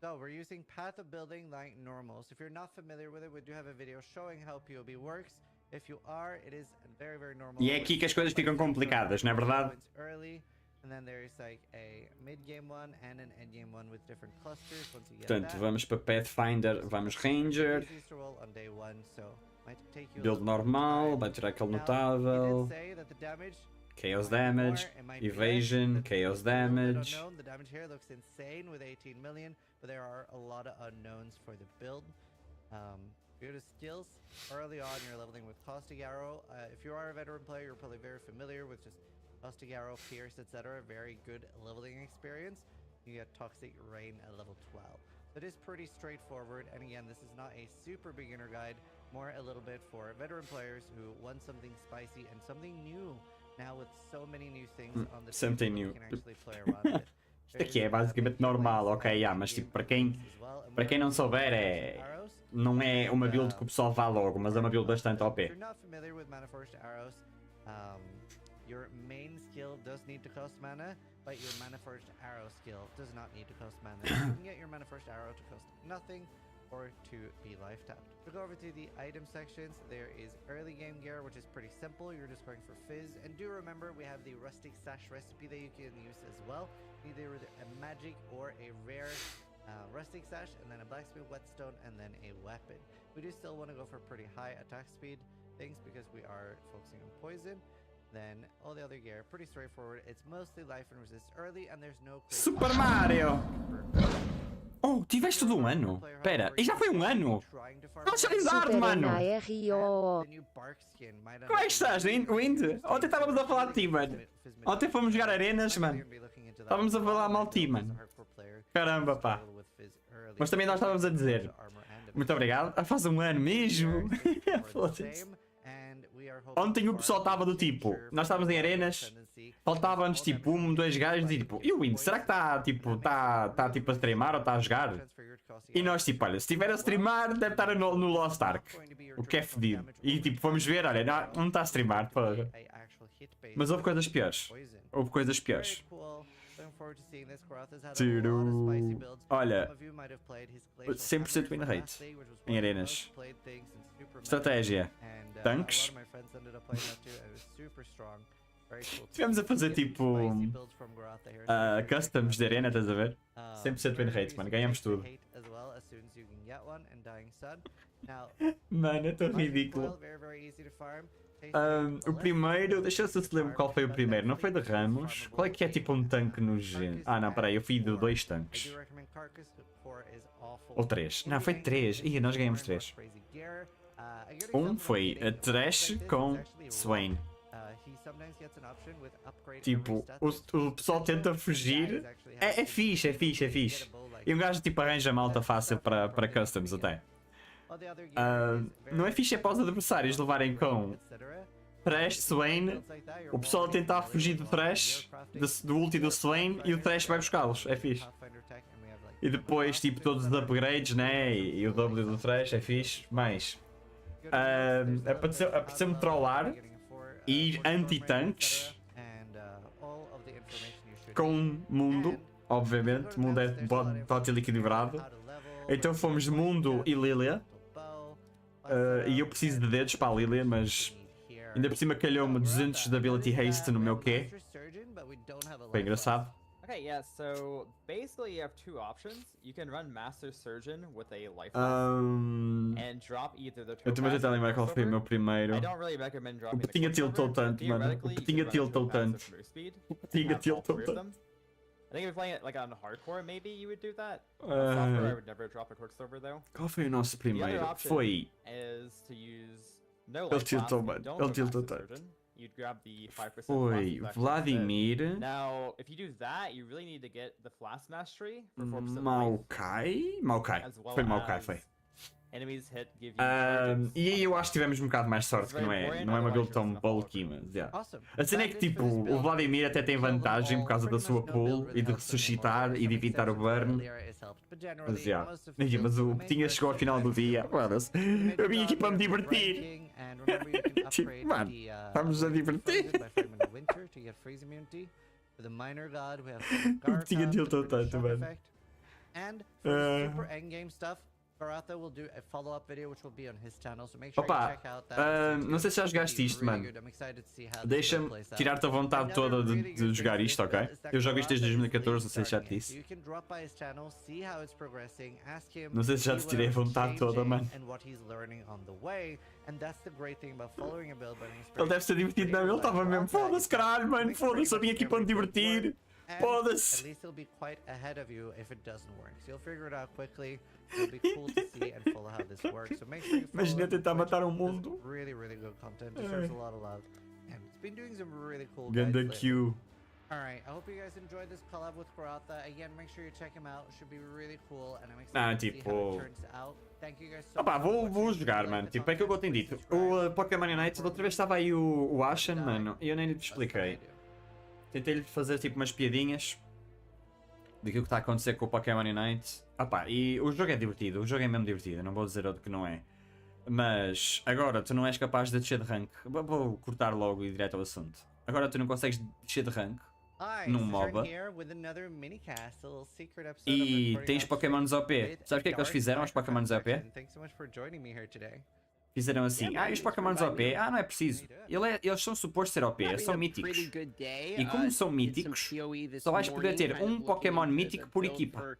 So we're using Path of Building like normal. So if you're not familiar with it, we do have a video showing how POB works. If you are, it is very, very normal. E é aqui que as coisas ficam complicadas, não é verdade? Early, and then there's like a mid-game one and an end-game one with different clusters. Once you get Portanto, that, vamos para Pathfinder, vamos Ranger, easiest to roll on day one, so might take you a build little bit of normal, time. vai tirar aquele Now, notável, he did say that the damage Chaos might be more, Damage, it might be less. Evasion, That's Chaos a little bit Damage. unknown. The damage here looks insane with 18 million, but there are a lot of unknowns for the build. Go to skills. Early on, you're leveling with Caustic Arrow. If you are a veteran player, you're probably very familiar with just Caustic Arrow, Pierce, etc. Very good leveling experience. You get Toxic Rain at level 12. So it is pretty straightforward. And again, this is not a super beginner guide, more a little bit for veteran players who want something spicy and something new. Now with so many new things on the something table, new. you can actually play around with it. Isto aqui é basicamente normal, ok, mas tipo, para quem não souber, não é uma build que o pessoal vá logo, mas é uma build bastante OP. If you're not familiar with Mana Forged Arrows, your main skill does need to cost mana, but your Mana Forged Arrow skill does not need to cost mana. You can get your Mana Forged Arrow to cost nothing or to be life tapped. To go over to the item sections, there is early game gear, which is pretty simple. You're just going for fizz, and do remember we have the rustic sash recipe that you can use as well. Either a magic or a rare rustic sash, and then a blacksmith whetstone, and then a weapon. We do still want to go for pretty high attack speed things because we are focusing on poison. Then all the other gear, pretty straightforward. It's mostly life and resist early, and there's no Super Mario! Oh, tiveste tudo ano? Pera, e já foi ano? Não charizard, mano! Como é que estás, Wind? Ontem estávamos a falar de ti, mano. Ontem fomos jogar arenas, mano. Estávamos a falar mal de ti, mano. Caramba, pá. Mas também nós estávamos a dizer muito obrigado. Faz um ano mesmo. Foda-se. Ontem o pessoal estava do tipo, nós estávamos em arenas, faltava-nos tipo dois gajos e tipo, e o Wind, será que está tipo a streamar ou está a jogar? E nós tipo, olha, se estiver a streamar deve estar no Lost Ark, o que é fedido. E tipo, fomos ver, olha, não está a streamar, pô. Mas houve coisas piores. Houve coisas piores. Olha, 100% win rate em arenas. Estratégia. Tanques. Estivemos a fazer tipo customs de arena, estás a ver? 100% win rate, mano, ganhamos tudo. Mano, é tão ridículo. O primeiro, deixa eu ver se lembro qual foi o primeiro. Não foi de Ramos? Qual é que é tipo um tanque nojento? Ah não, peraí, eu fui de 2 tanques. Ou 3. Não, foi 3. Ih, nós ganhamos 3. Um foi a Trash com Swain. Tipo, o pessoal tenta fugir. É fixe, é fixe, é fixe. E um gajo tipo arranja malta fácil para customs até. Não é fixe é para os adversários levarem com Thresh, Swain, o pessoal tentar fugir do Thresh, do ulti do Swain e o Thresh vai buscá-los, é fixe. E depois tipo todos os upgrades, né, e o W do Thresh, é fixe, mas apeteceu-me trollar e anti-tanks com mundo, obviamente, mundo é total equilibrado. Então fomos de mundo e Lilia. E eu preciso de dedos para a Lilia, mas ainda por cima calhou-me 200 de ability haste no meu Q. Foi engraçado. Okay, yeah, so basically you have two options. You can run Master Surgeon with a life and drop either the Eu também já tenho lembrar qual foi o meu primeiro. I don't really recommend dropping O Petinha tiltou tanto, mano. O Petinha tiltou tanto. O Petinha tiltou tanto. I think if you're playing it like on hardcore, maybe you would do that. Software, I would never drop a Quicksilver though. Qual foi o nosso The other primeiro? option Foi. is to use no Ele life tiltou, blast, mano. don't Ele go tiltou Master tanto. Surgeon. You'd grab the 5% Foi blast Vladimir. Now, if you do that, you really need to get the Flask Mastery for 4% life, Maokai? Maokai. as well Foi Maokai, as foi. enemies hit give you charges. E aí eu acho que tivemos um bocado mais sorte, que não é uma build tão bulky, mas yeah. A cena é que tipo, o Vladimir até tem vantagem por causa da sua pull e de ressuscitar e de evitar o burn. Mas yeah. Mas o Petinha chegou ao final do dia. Foda-se. Eu vim aqui para me divertir. Tipo, mano, estamos a divertir. For the minor god, we have Tinha Garka, tiltado the British tanto, shock mano. effect. And for the super endgame stuff, Baratha will do a follow-up video which will be on his channel, so make sure you Opa, check out that. não sei se já jogaste isto, mano. Deixa-me tirar-te a vontade toda de jogar isto, ok? Eu jogo isto desde 2014, não sei se já te disse. Não sei se já te tirei a vontade toda, mano. Ele deve ser divertido, não? Ele estava mesmo, foda-se, caralho, mano, foda-se, eu vim aqui para me divertir. Foda-se. At least he'll be quite ahead of you if it doesn't work. So you'll figure it out quickly. It'll be cool to see and follow how this works. So make sure you follow Imagina him on tentar Twitch. matar He does mundo. really, really good content. Deserves a lot of love. And it's been doing some really cool Ganda guides Q. lately. Alright, I hope you guys enjoyed this collab with Baratha. Again, make sure you check him out. It should be really cool. And I'm excited to see how it turns out. Thank you guys so Opa, much. for vou watching. jogar, If you mano. like the Tipo, é que eu content, tenho dito. subscribe. O Pokémon United, outra vez estava aí o Ashen, mano. E eu nem lhe expliquei. Tentei-lhe fazer tipo umas piadinhas daquilo que está a acontecer com o Pokémon Unite. Opá, e o jogo é divertido, o jogo é mesmo divertido, não vou dizer outro que não é. Mas agora tu não és capaz de descer de rank. Vou cortar logo e direto ao assunto. Agora tu não consegues descer de rank num MOBA e tens Pokémons OP. Sabes o que é que eles fizeram aos Pokémons OP? Fizeram assim, e os Pokémons OP, não é preciso. Eles são supostos ser OP, eles são míticos. E como são míticos, só vais poder ter um Pokémon mítico por equipa.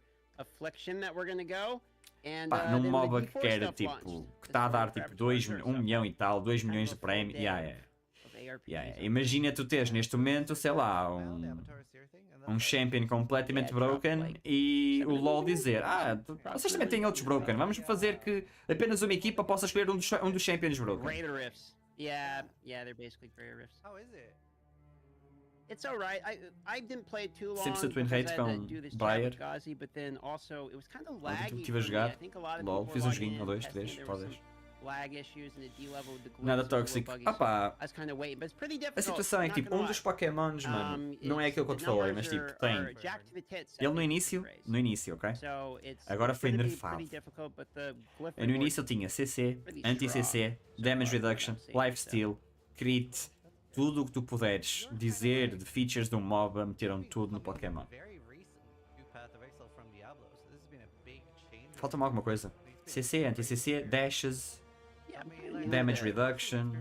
Pá, num MOBA que quer, tipo, que está a dar tipo 1 milhão e tal, 2 milhões de prémio, Imagina tu teres neste momento, sei lá, um champion completamente broken e o LoL dizer, vocês também têm outros broken, vamos fazer que apenas uma equipa possa escolher um dos champions broken. Greater Rifts. Yeah, they're basically greater rifts. How is it? It's alright. I didn't play it too long. Sempre se twin because hate I had to com do this Bayer. chat with Gazi, but then also it was kind of Quando laggy. estive a for me. jogar, I think a lot of LOL, people fiz were um joguinho, logging ou dois, in, três, testing, there was talvez. some lag issues and the D-level of the glitch Nada was a little tóxico. buggy, so Opá, I was kind of waiting, but it's pretty a difficult. situação é que not tipo, gonna um dos lie. Pokémons, mano, não é It's- aquilo que eu the te falei, numbers mas tipo, are tem. jacked to the tits, I Ele no think, início, phrase. ok? So it's Agora foi gonna be nerfado. pretty difficult, but the glyph No início ele tinha CC, anti-CC, damage reduction, lifesteal, crit, tudo o que tu puderes dizer de features de um MOBA, meteram tudo no Pokémon. Falta-me alguma coisa. CC, anti-CC, dashes, damage reduction,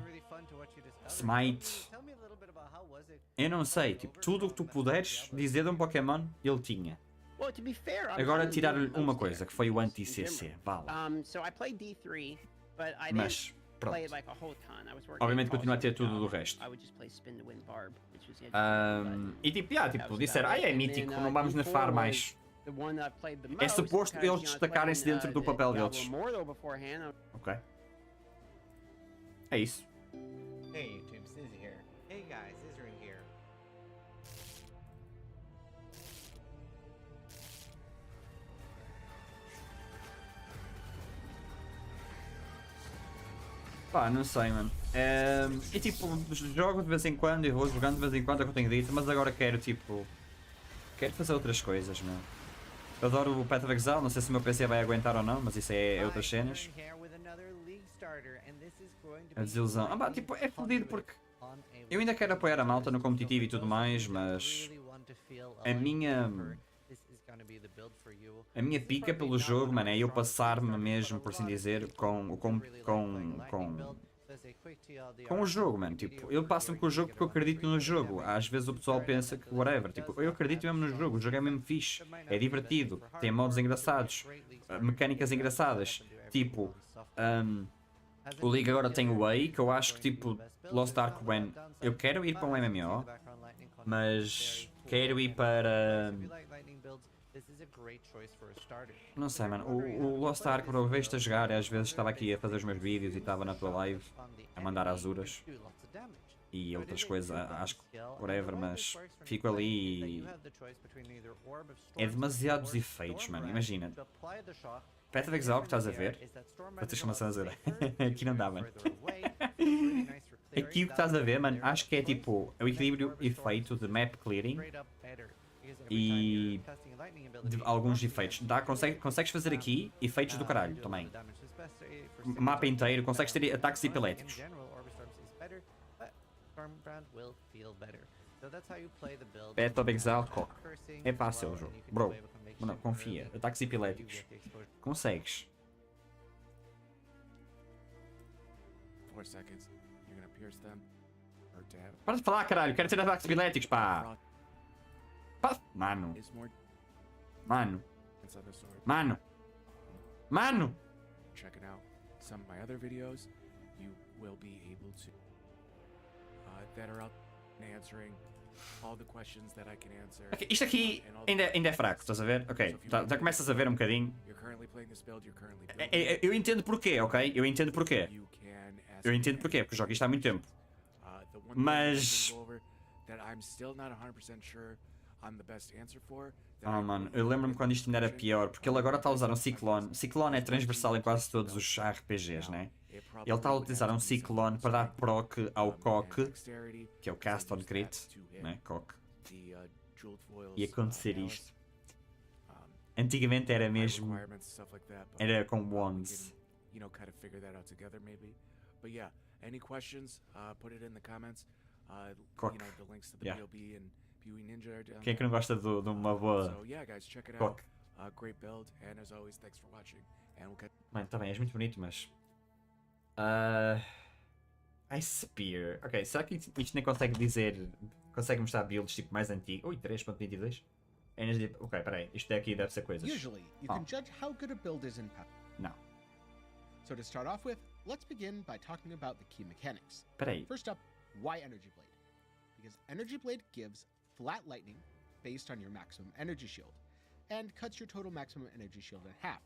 smite. Eu não sei, tipo, tudo o que tu puderes dizer de um Pokémon, ele tinha. Well, to be fair, I Agora was tiraram-lhe doing uma those coisa, there, que foi o which was anti-CC, dimmer. vale. So I played D3, but I didn't Mas, play it pronto. like a whole ton. I was working Obviamente at call continua a ter center tudo do job. resto. I would just play spin to win barb, which was E tipo, disseram, é mítico, não vamos nerfar mais. É suposto eles destacarem-se dentro do papel deles. Ok. É isso. Hey YouTube, Snizzy here. Hey guys, Israel here. Pá, não sei, mano. E tipo, jogo de vez em quando e vou jogando de vez em quando, é o que eu tenho dito, mas agora quero, tipo... Quero fazer outras coisas, meu. Eu adoro o Path of Exile, não sei se o meu PC vai aguentar ou não, mas isso é outras cenas. A desilusão. Pá, tipo, é fodido porque... Eu ainda quero apoiar a malta no competitivo e tudo mais, mas... A minha pica pelo jogo, mano, é eu passar-me mesmo, por assim dizer, com o jogo, mano. Tipo, eu passo-me com o jogo porque eu acredito no jogo. Às vezes o pessoal pensa que whatever, tipo, eu acredito mesmo no jogo. O jogo é mesmo fixe, é divertido, tem modos engraçados, mecânicas engraçadas. Tipo, o League agora tem o Way, que eu acho que tipo, Lost Ark when eu quero ir para um MMO, mas quero ir para... Não sei, mano, o Lost Ark para eu vejo-te a jogar, às vezes estava aqui a fazer os meus vídeos e estava na tua live a mandar azuras e outras coisas, acho que whatever, mas fico ali e é demasiados efeitos, mano, imagina. Path of Exile que estás a ver, quantas chamações a dizer? Aqui não dá, mano. Aqui o que estás a ver, mano, acho que é tipo o equilíbrio efeito de map clearing e de alguns efeitos. Consegues fazer aqui efeitos do caralho também. Mapa inteiro, consegues ter ataques epiléticos. So that's how you play the build. Path of Exile, And cock. cursing, É fácil o slow, jogo. and you can Bro, play with a makeshift não, confia. curve, Ataques and you epiléticos. get the exposure. Consegues. 4 seconds. You're gonna pierce them. Or dab. Para de falar, caralho. Quero ter ataques epiléticos, pá. Mano. Is more Mano. inside the sword. Mano. Mano. Checking out some of my other videos, you will be able to that are out and answering all the questions that I can answer. Ok, isto aqui and all the ainda é fraco, estás a ver? Ok, já começas a ver um bocadinho. You're currently playing this build, you're currently building. Eu entendo porquê, ok? Eu entendo porquê. You can ask Eu me entendo porquê, porque eu jogo isto há muito tempo. the one Mas- thing I wanna go over that I'm still not 100% sure I'm the best answer for. Ah, mano, eu lembro-me quando isto ainda era pior, porque ele agora está a usar um ciclone. Ciclone é transversal em quase todos os RPGs, né? Ele está a utilizar um ciclone para dar proc ao cock, que é o cast on crit, né? Cock. E acontecer isto. Antigamente era mesmo. Era com wands. You know, kind of figure that out together, maybe. But yeah, any questions? Put it in the comments. Cock. You know, the links to the Yeah. BLB and PoE Ninja are down Quem é que não gosta de uma there. boa. So yeah, guys, check it Cock. out. Great build, and as always, thanks for watching. And we'll catch. Mano, tá bem, és muito bonito, mas. Ice Spear. Ok, será que isto nem consegue dizer. Consegue mostrar builds tipo mais antigos? Ui, 3.22? Ok, peraí, isto daqui deve ser coisas. Usually, you can judge how good a build is in Path. Não, So to start off with, let's begin by talking about the key mechanics. peraí. First up, why Energy Blade? Because Energy Blade gives flat lightning based on your maximum energy shield, and cuts your total maximum energy shield in half.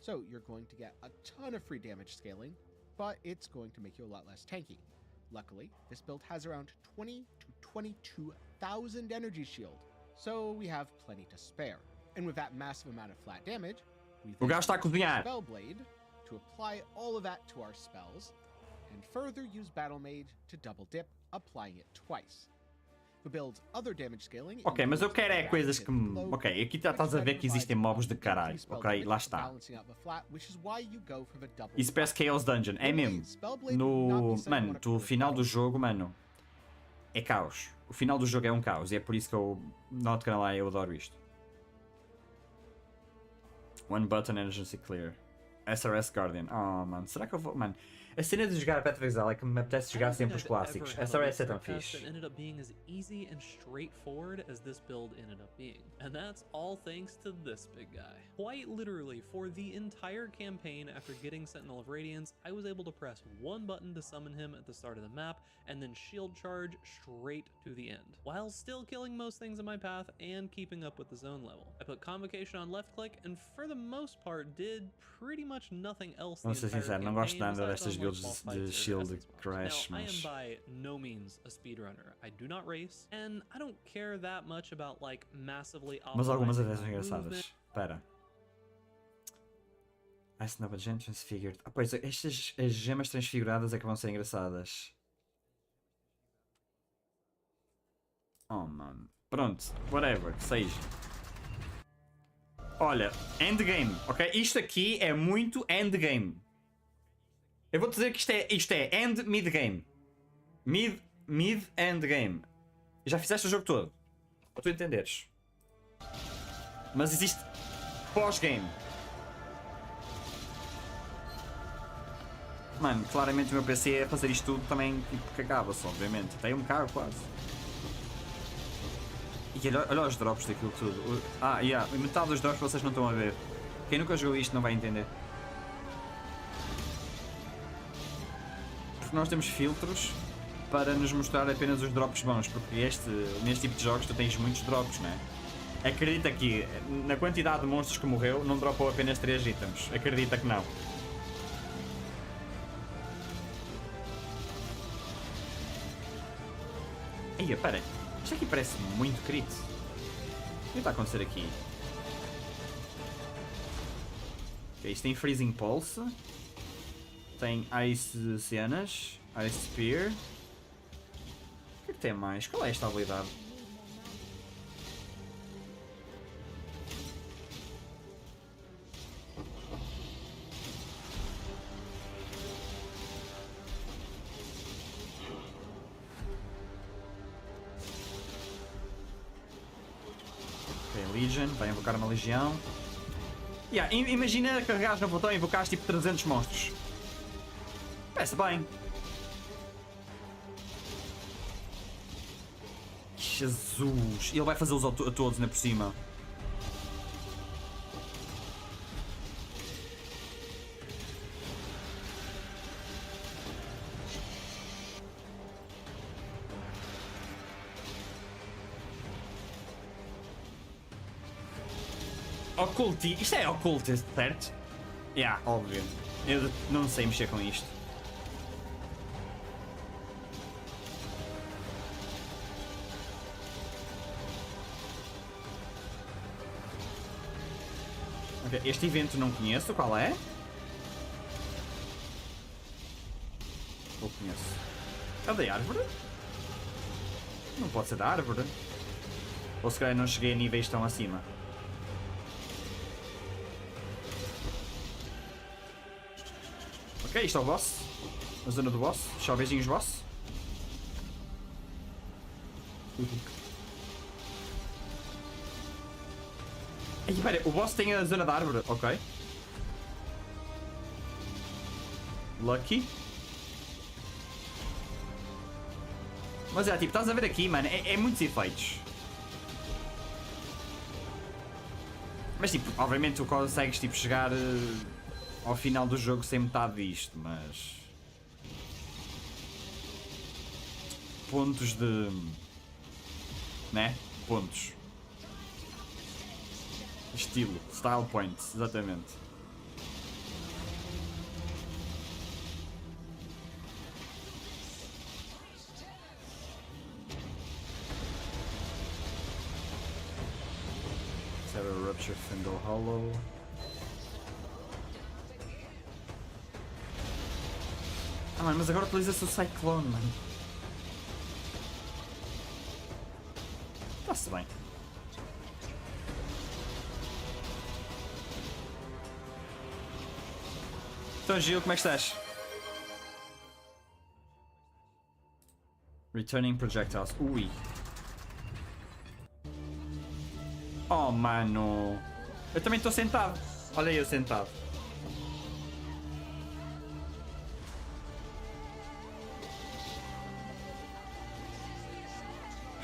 So you're going to get a ton of free damage scaling, but it's going to make you a lot less tanky. Luckily, this build has around 20 to 22,000 energy shield, so we have plenty to spare. And with that massive amount of flat damage, we O gajo está a cozinhar. Spell Blade to apply all of that to our spells, and further use Battle Mage to double dip, applying it twice. The build's other damage scaling. Ok, mas eu includes quero é rapid coisas que. flow, Ok, aqui estás a ver que existem mobs de caralho. Ok, lá está. balancing out the flat, which is why you go for the double Isso parece Chaos Dungeon. É mesmo. No. Mano, no final do jogo, mano. É caos. O final do jogo é um caos. E é por isso que eu. Not gonna lie, eu adoro isto. One button emergency clear. SRS Guardian. Oh, mano. Será que eu vou. Mano. A cena de jogar Path of Exile é que me apetece jogar sempre os clássicos. SRS é tão fixe. That ended up being as easy and straightforward as this build ended up being. And that's all thanks to this big guy. Quite literally, for the entire campaign after getting Sentinel of Radiance, I was able to press one button to summon him at the start of the map, and then shield charge straight to the end, while still killing most things in my path and keeping up with the zone level. I put Convocation on left click, and for the most part did pretty much nothing else. Vamos ser sinceros, não gosto nada destas builds de shield crash, Now, I am mas. by no means a speedrunner. I do not race, and I don't care that much about like massively Mas algumas optimizing até são my engraçadas. movement. Espera. Ice Nova Gem Transfigured. Ah, pois, estas as gemas transfiguradas é que vão ser engraçadas. Oh, mano. Pronto, whatever, que seja. Olha, endgame, ok? Isto aqui é muito endgame. Eu vou dizer que isto é end mid-game. Mid-end-game. Já fizeste o jogo todo. Para tu entenderes. Mas existe pós-game. Mano, claramente o meu PC a fazer isto tudo também tipo, cagava-se, obviamente. Tem um carro quase. E olha os drops daquilo tudo. Yeah, metade dos drops vocês não estão a ver. Quem nunca jogou isto não vai entender. Porque nós temos filtros para nos mostrar apenas os drops bons. Porque neste tipo de jogos tu tens muitos drops, não é? Acredita que na quantidade de monstros que morreu não dropou apenas 3 itens. Acredita que não. Ei, pera. Isto aqui parece muito crit. O que está a acontecer aqui? Ok, isto tem Freezing Pulse. Tem Ice cenas. Ice Spear. O que é que tem mais? Qual é esta habilidade? Legion. Vai invocar uma legião. Yeah, imagina carregares no botão e invocares tipo 300 monstros. Parece bem. Jesus. Ele vai fazê-los a todos, ainda por cima. Oculti. Isto é ocultist, certo? Yeah, óbvio. Eu não sei mexer com isto. Okay, este evento não conheço, qual é? Ou conheço? É o da árvore? Não pode ser da árvore. Ou se calhar não cheguei a níveis tão acima. Ok, isto é o boss. A zona do boss. Tchau, beijinhos, boss. Ai, pera, o boss tem a zona da árvore. Ok. Lucky. Mas é, tipo, estás a ver aqui, mano, é muitos efeitos. Mas, tipo, obviamente tu consegues, tipo, chegar ao final do jogo sem metade disto, mas... Pontos de... Né? Pontos. Estilo. Style points, exatamente. Rupture Findle Hollow. Ah, mano, mas agora utiliza-se o Cyclone, mano. Está-se bem. Então, Gil, como é que estás? Returning projectiles. Ui. Oh, mano. Eu também estou sentado. Olha eu sentado.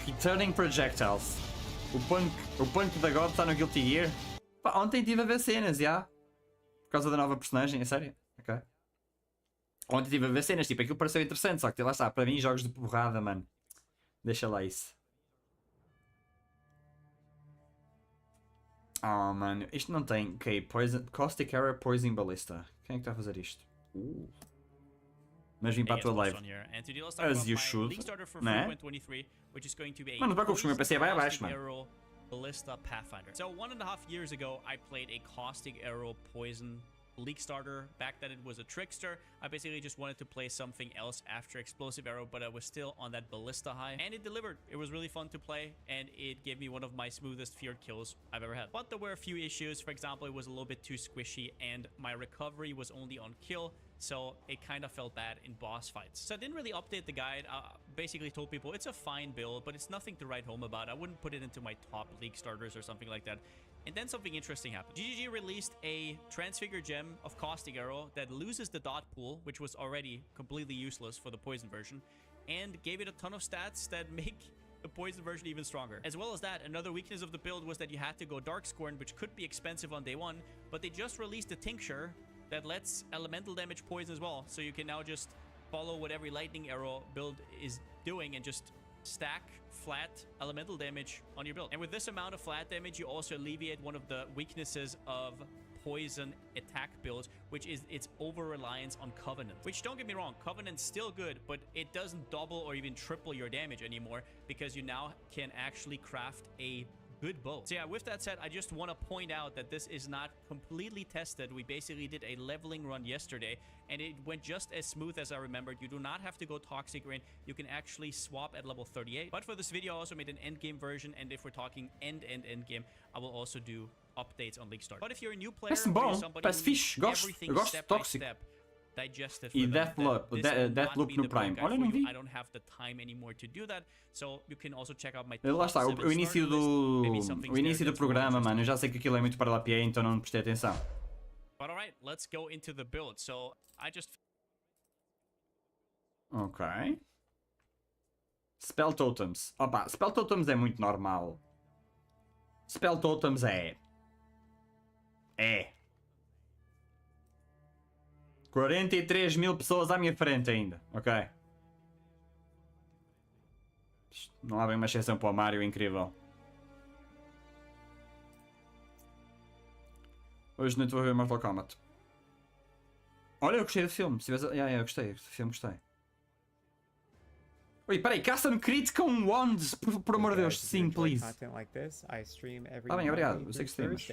Returning projectiles. O punk da God está no Guilty Gear. Pá, ontem estive a ver cenas, já. Por causa da nova personagem, é sério? Ok. Ontem estive a ver cenas, tipo, aquilo pareceu interessante, só que lá está, para mim, jogos de porrada, mano. Deixa lá isso. Oh, mano, isto não tem. Ok, Poison, Caustic Arrow, Poison Ballista. Quem é que está a fazer isto? Mas vim para a tua live. As you should, né? Mano, não te preocupes, o meu PC vai abaixo, mano. Ballista Pathfinder. So 1.5 years ago, I played a Caustic Arrow Poison League Starter. Back then it was a Trickster. I basically just wanted to play something else after Explosive Arrow, but I was still on that Ballista high. And it delivered. It was really fun to play, and it gave me one of my smoothest feared kills I've ever had. But there were a few issues. For example, it was a little bit too squishy, and my recovery was only on kill. So it kind of felt bad in boss fights. So I didn't really update the guide. Basically told people it's a fine build, but it's nothing to write home about. I wouldn't put it into my top league starters or something like that. And then something interesting happened. GGG released a Transfigure gem of Caustic Arrow that loses the dot pool, which was already completely useless for the poison version, and gave it a ton of stats that make the poison version even stronger. As well as that, another weakness of the build was that you had to go Darkscorn, which could be expensive on day one, but they just released a tincture that lets elemental damage poison as well. So you can now just follow what every lightning arrow build is doing and just stack flat elemental damage on your build. And with this amount of flat damage, you also alleviate one of the weaknesses of poison attack builds, which is its over-reliance on Covenant. Which, don't get me wrong, Covenant's still good, but it doesn't double or even triple your damage anymore because you now can actually craft a good bow. So yeah, with that said, I just want to point out that this is not completely tested. We basically did a leveling run yesterday, and it went just as smooth as I remembered. You do not have to go Toxic Rain. You can actually swap at level 38. But for this video, I also made an endgame version, and if we're talking end game, I will also do updates on League Start. But if you're a new player, Parece bom, or somebody parece who needs fixe, gosto everything gosto step de by tóxico. step, digested E for them that this will not Deathloop be no the build Prime. guide Olha, for não you. vi. I don't have the time anymore to do that, so you can also check out my Lá top está, 7 o início starter list. Maybe do something's o início there do that's more programa, interesting. mano, eu já sei que aquilo é muito para lá pé, então não prestei atenção. But alright, let's go into the build. So I just Ok. Spell Totems. Opa, Spell Totems é muito normal. Spell Totems é... 43 mil pessoas à minha frente ainda. Ok. Não há bem uma exceção para o Mario, incrível. Hoje não estou a ver Mortal Kombat. Olha, eu gostei do filme. Se tivesse... eu gostei do filme, gostei. Oi, peraí, caça-me crit com wands, por amor de Deus, sim, please. Tá bem, obrigado, eu sei que streamas.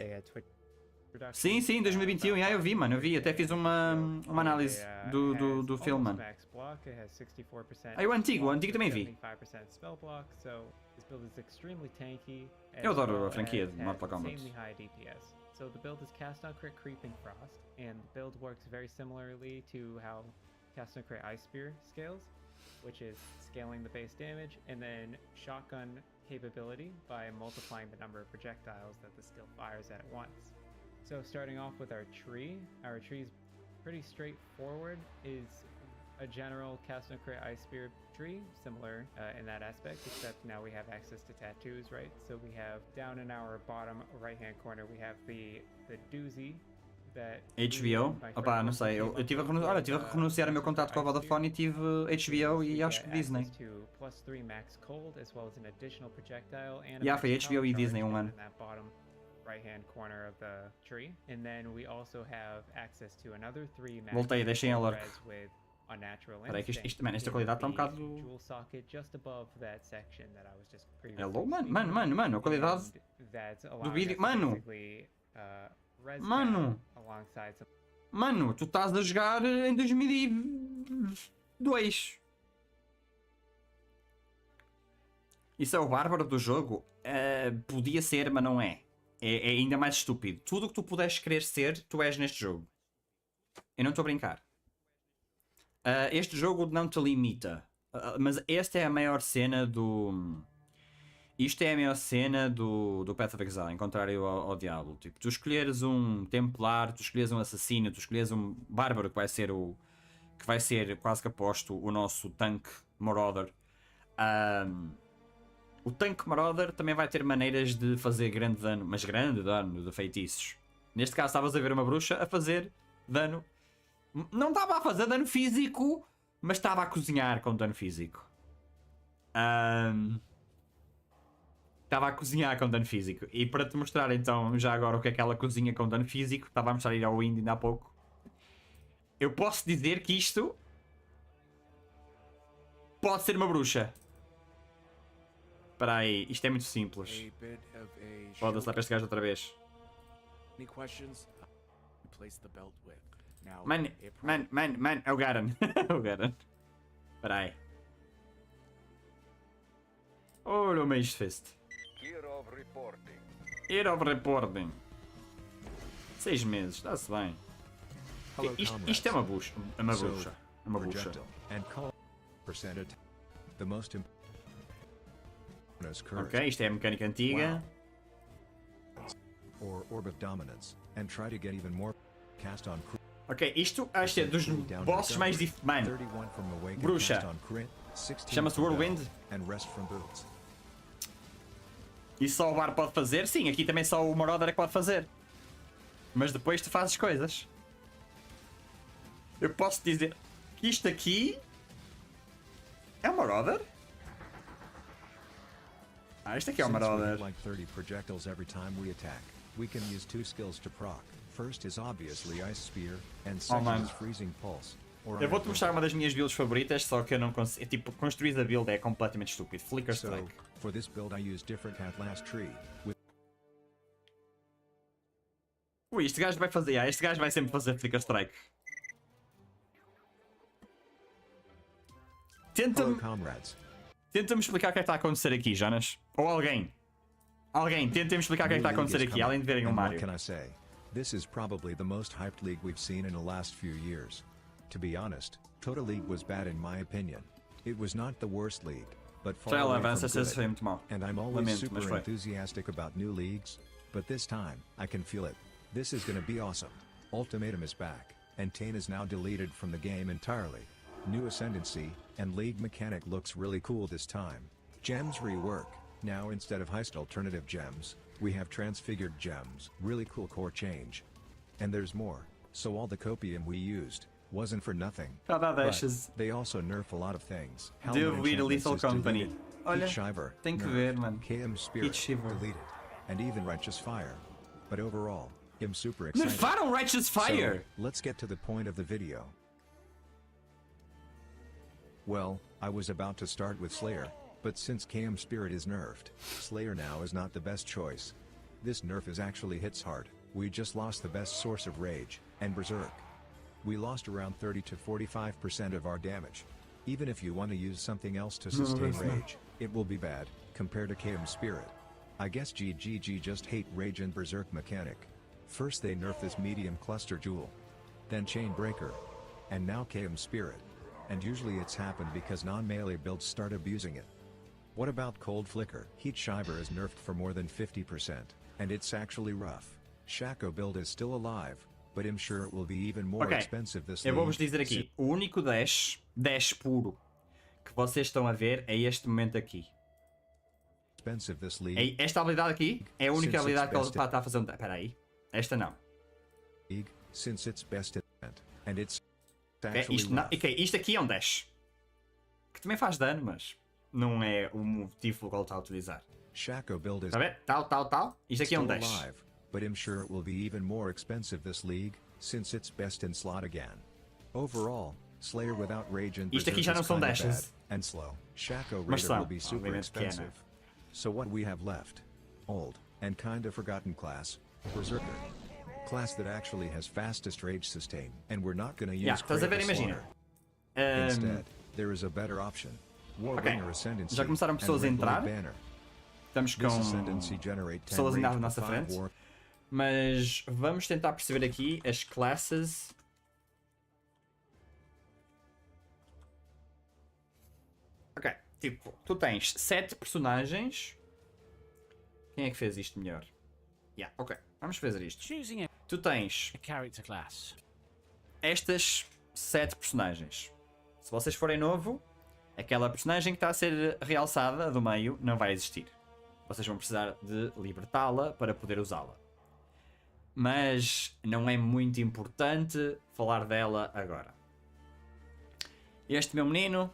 Sim, sim, 2021, eu vi, mano, eu vi, até fiz uma análise do filme, mano. Ah, o antigo também vi. Eu adoro a franquia de Mortal Kombat. So the build is cast on crit creeping frost, and the build works very similarly to how cast on crit ice spear scales, which is scaling the base damage and then shotgun capability by multiplying the number of projectiles that the skill fires at once. So starting off with our tree is pretty straightforward. Is a general cast on crit ice spear tree, similar in that aspect, except now we have access to tattoos, right? So we have down in our bottom right hand corner we have the doozy that HBO? Opá, não sei, eu tive a renunciar ao meu contrato com a Vodafone e tive HBO e acho que Disney. Foi HBO e Disney um ano. Right hand corner of the tree, and then we also have access to another 3 max. Voltei, deixem alert. Peraí, que esta qualidade está um bocado... É low, mano, a qualidade do vídeo... Mano, tu estás a jogar em 2002. Isso é o bárbaro do jogo? Podia ser, mas não é. É ainda mais estúpido. Tudo o que tu puderes querer ser, tu és neste jogo. Eu não estou a brincar. Este jogo não te limita. Mas esta é a maior cena do... Isto é a maior cena do Path of Exile, em contrário ao Diablo. Tipo, tu escolheres um Templar, tu escolheres um Assassino, tu escolheres um Bárbaro, que vai ser quase que aposto o nosso tanque Marauder. O tanque Marauder também vai ter maneiras de fazer grande dano, mas grande dano de feitiços. Neste caso estavas a ver uma bruxa a fazer dano. Não estava a fazer dano físico, mas estava a cozinhar com dano físico. Estava a cozinhar com dano físico. E para te mostrar então já agora o que é que ela cozinha com dano físico, estava a mostrar ir ao Wind ainda há pouco. Eu posso dizer que isto pode ser uma bruxa. Espera aí, isto é muito simples. Foda-se, lá para este gajo outra vez. Man, é o Garen. É o Garen. Espera aí. Olha o Mage Fist. Year of Reporting. 6 meses, está-se bem. Isto é uma bruxa. É uma bruxa. É uma bruxa. Ok, isto é a mecânica antiga. Ok, isto acho que é dos bosses mais difíceis. Mano, bruxa. Chama-se Whirlwind. E só o bar pode fazer? Sim, aqui também só o Marauder é que pode fazer. Mas depois tu fazes coisas. Eu posso dizer que isto aqui é o Marauder? Isto aqui é o Marauder. Eu vou-te mostrar uma das minhas builds favoritas, só que eu não consigo. Tipo, construir a build é completamente estúpido. Flicker Strike. Ui, este gajo vai fazer. Este gajo vai sempre fazer Flicker Strike. Tenta-me explicar o que é que está a acontecer aqui, Jonas. Ou alguém. Tenta-me explicar o que é que está a acontecer aqui, além de verem o Mario. To be honest, Total League was bad in my opinion. It was not the worst league, but far Já away avança, from esse foi good. muito mal. And I'm always Lamento, super mas foi. enthusiastic about new leagues, but this time, I can feel it. This is gonna be awesome. Ultimatum is back, and Tane is now deleted from the game entirely. New Ascendancy, and league mechanic looks really cool this time. Gems rework. Now instead of heist alternative gems, we have transfigured gems. Really cool core change. And there's more, so all the copium we used wasn't for nothing. Já dá But dashes. they also nerf a lot of things. Devo ir a Lethal Company. Olha, Shiver, tem que nerf, ver, mano. KM Spirit, Shiver. deleted, and even Righteous Fire. But overall, I'm super excited. Nerfaram Righteous Fire! So, let's get to the point of the video. Well, I was about to start with Slayer, but since KM Spirit is nerfed, Slayer now is not the best choice. This nerf is actually hits hard. We just lost the best source of rage, and Berserk. We lost around 30 to 45% of our damage. Even if you want to use something else to sustain rage, it will be bad, compared to KM Spirit. I guess GGG just hate rage and Berserk mechanic. First they nerf this medium cluster jewel, then Chain Breaker, and now KM Spirit. And usually it's happened because non-melee builds start abusing it. What about Cold Flicker? Heat Shiver is nerfed for more than 50%, and it's actually rough. Shaco build is still alive, but I'm sure it will be even more expensive this Eu league. vou-vos dizer aqui, o único dash puro que vocês estão a ver é este momento aqui. Expensive this league. Esta habilidade aqui é a única Since habilidade que ele it's best está a fazer. Espera aí, esta não. League, since it's best event, and it's É, actually isto, não, rough. ok, isto aqui é um dash. Que também faz dano, mas não é o motivo que ele está a utilizar. Shaco build is Está a ver? Tal. Isto aqui é um still dash. alive, but I'm sure it will be even more expensive this league, since it's best in slot again. Overall, Slayer without rage and Isto aqui Berserk já não is são kinda dashes. bad and slow. Shaco Mas Raider são, will be super obviamente que é, expensive. né? So what we have left? Old, and kinda forgotten class, Berserker. Class that actually has fastest rage sustain, and we're not gonna use Yeah, estás a ver, critical imagina. slaughter. Instead, there is a better option. Warbringer Ascendancy Já começaram pessoas a and Red Blade entrar. Banner. Estamos com This Ascendancy generate 10 pessoas ainda à rage nossa for 5 frente. war. Mas vamos tentar perceber aqui as classes. Ok, tipo, tu tens 7 personagens. Quem é que fez isto melhor? Yeah, ok, vamos fazer isto. Tu tens character class. estas 7 personagens. Se vocês forem novo, aquela personagem que está a ser realçada do meio não vai existir. Vocês vão precisar de libertá-la para poder usá-la. Mas não é muito importante falar dela agora. Este meu menino...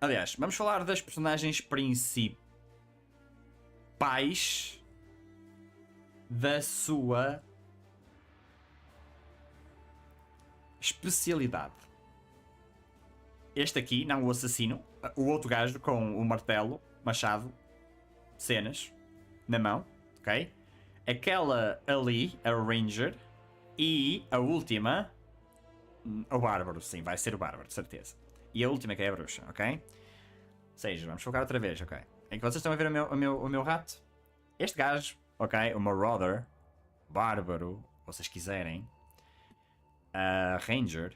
Aliás, vamos falar das personagens principais da sua especialidade. Este aqui, não o assassino, o outro gajo com o martelo, machado, cenas, na mão, ok? Aquela ali, a Ranger, e a última, o Bárbaro, sim, vai ser o Bárbaro, de certeza. E a última que é a Bruxa, ok? Ou seja, vamos focar outra vez, ok? Enquanto vocês estão a ver o meu rato, este gajo, ok? O Marauder, Bárbaro, se vocês quiserem, a Ranger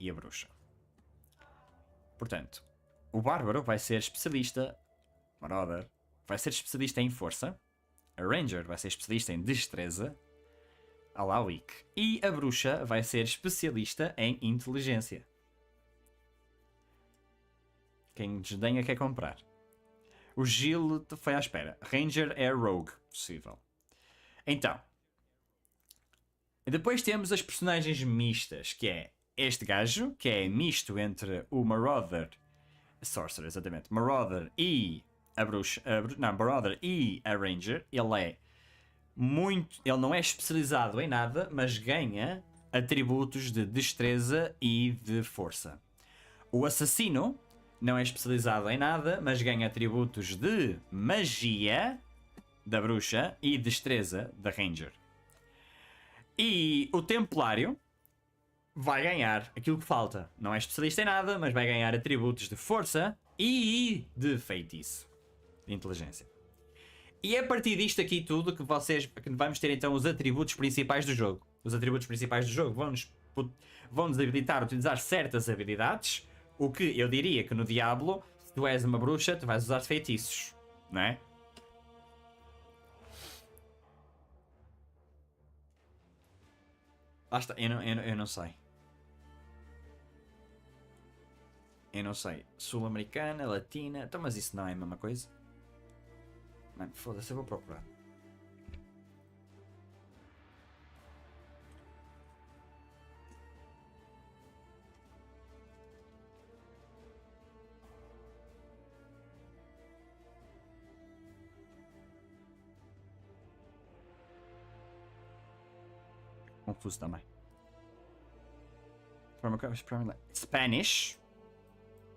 e a Bruxa. Portanto, o Bárbaro vai ser especialista, Marauder vai ser especialista em força, a Ranger vai ser especialista em destreza, a la Weak, e a Bruxa vai ser especialista em inteligência. Quem desdenha quer comprar. O Gil foi à espera. Ranger é Rogue, possível. Então, depois temos as personagens mistas, que é este gajo, que é misto entre o Marauder, Sorcerer, exatamente, Marauder e a Bruxa, Marauder e a Ranger. Ele não é especializado em nada, mas ganha atributos de destreza e de força. O Assassino não é especializado em nada, mas ganha atributos de magia da Bruxa e destreza da Ranger. E o Templário vai ganhar aquilo que falta. Não é especialista em nada, mas vai ganhar atributos de força e de feitiço, de inteligência. E é a partir disto aqui tudo que vamos ter então os atributos principais do jogo. Os atributos principais do jogo vão-nos vão desabilitar a utilizar certas habilidades. O que eu diria que no Diablo, se tu és uma bruxa, tu vais usar feitiços, não é? Lá está, eu não sei. Eu não sei. Sul-americana, latina. Então, mas isso não é a mesma coisa? Mano, foda-se, eu vou procurar. Confuso também. Spanish.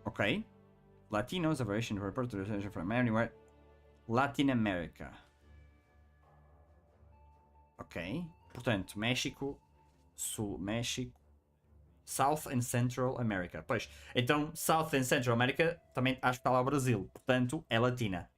Ok. Latinos, a variation of repertoire from anywhere. Latin America. Ok. Portanto, México, Sul, México, South and Central America. Pois, então South and Central America também acho que está lá o Brasil. Portanto, é latina.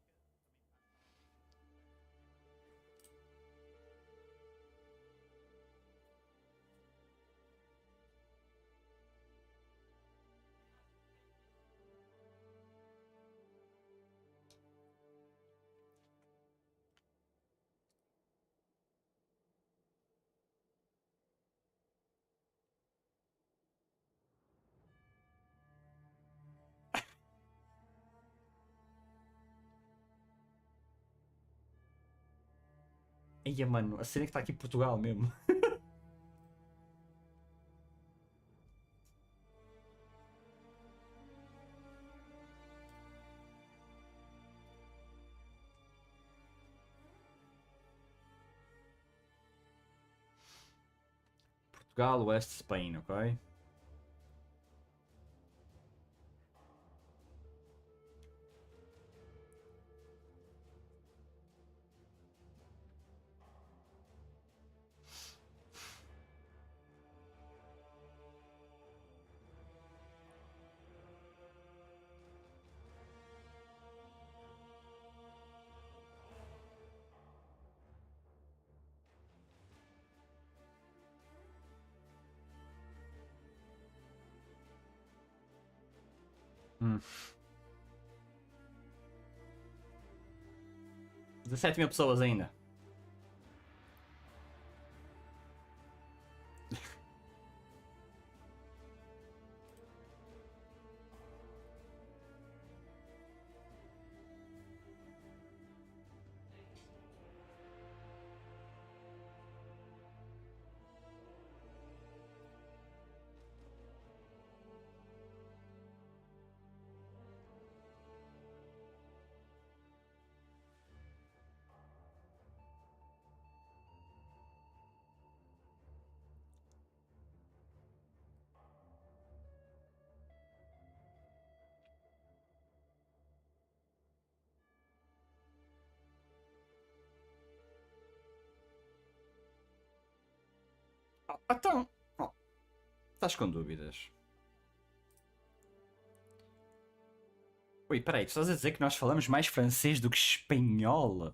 Eia, mano, a cena que está aqui em Portugal mesmo. Portugal, West Spain, ok? Hum. 17 mil pessoas ainda. Então, oh, estás com dúvidas? Ui, peraí, tu estás a dizer que nós falamos mais francês do que espanhol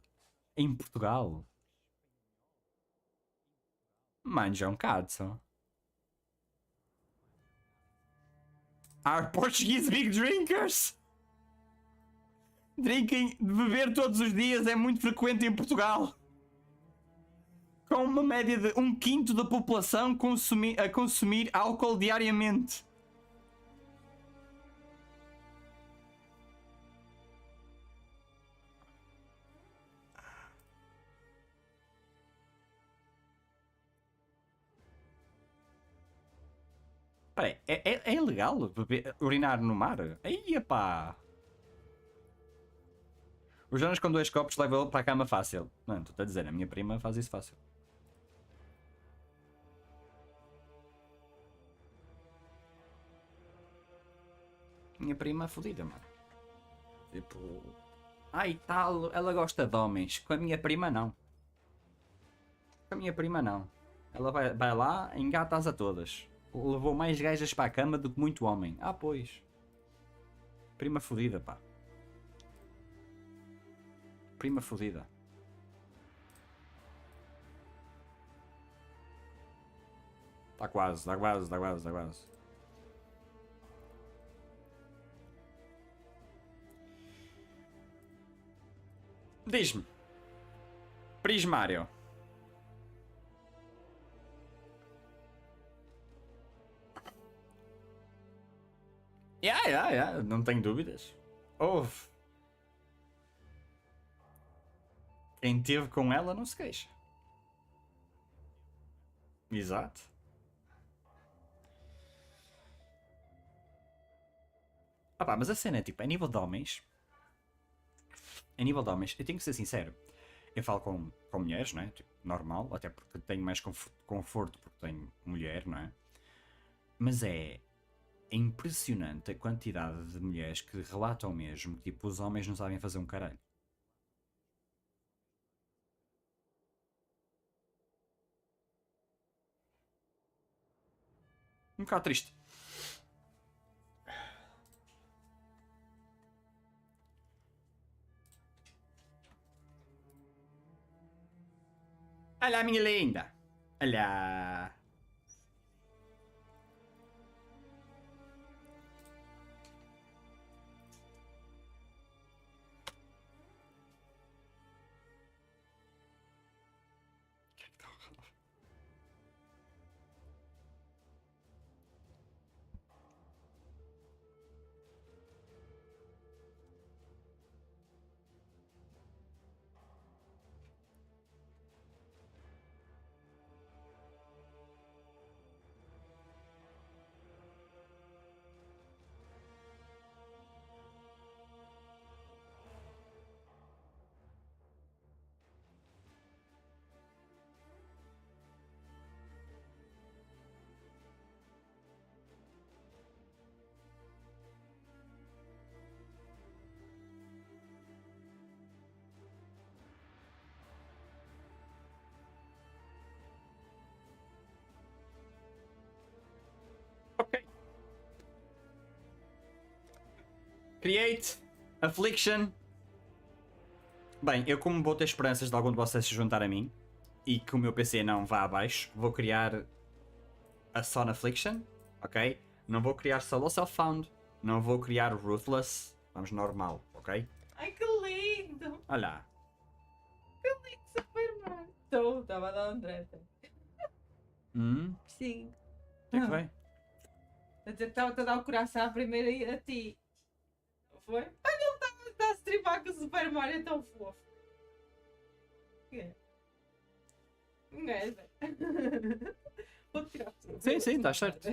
em Portugal? Manja um cazzo. Are Portuguese big drinkers? Beber todos os dias é muito frequente em Portugal. Com uma média de 1/5 da população a consumir álcool diariamente. Peraí, é ilegal urinar no mar? Aí, pá! O Jonas com 2 copos leva-o para a cama fácil. Não, estou a dizer, a minha prima faz isso fácil. Minha prima é fodida, mano. Tipo... Ai, tal, ela gosta de homens. Com a minha prima, não. Com a minha prima, não. Ela vai lá, engata-as a todas. Levou mais gajas para a cama do que muito homem. Ah, pois. Prima fodida, pá. Prima fodida. Está quase, está quase, está quase, está quase. Diz-me. Prismário. Não tenho dúvidas. Houve. Quem teve com ela não se queixa. Exato. Ah pá, mas a cena é tipo, a nível de homens. A nível de homens, eu tenho que ser sincero. Eu falo com mulheres, não é? Tipo, normal, até porque tenho mais conforto porque tenho mulher, não é? Mas é impressionante a quantidade de mulheres que relatam mesmo que tipo, os homens não sabem fazer um caralho. Um bocado triste. Olha, minha linda. Olha. Ok. Create. Affliction. Bem, eu como vou ter esperanças de algum de vocês se juntar a mim e que o meu PC não vá abaixo, vou criar a Son Affliction, ok? Não vou criar Solo Self-Found, não vou criar Ruthless, vamos normal, ok? Ai que lindo! Olha. Que lindo, Superman! Estou, estava a dar um treta. Sim. O que é que foi? A dizer que estava-te a dar o coração primeiro e a ti. Não foi? Olha, ele está a streamar com o Super Mario, é tão fofo. Não é, Zé? Vou tirar tudo. Sim, está certo.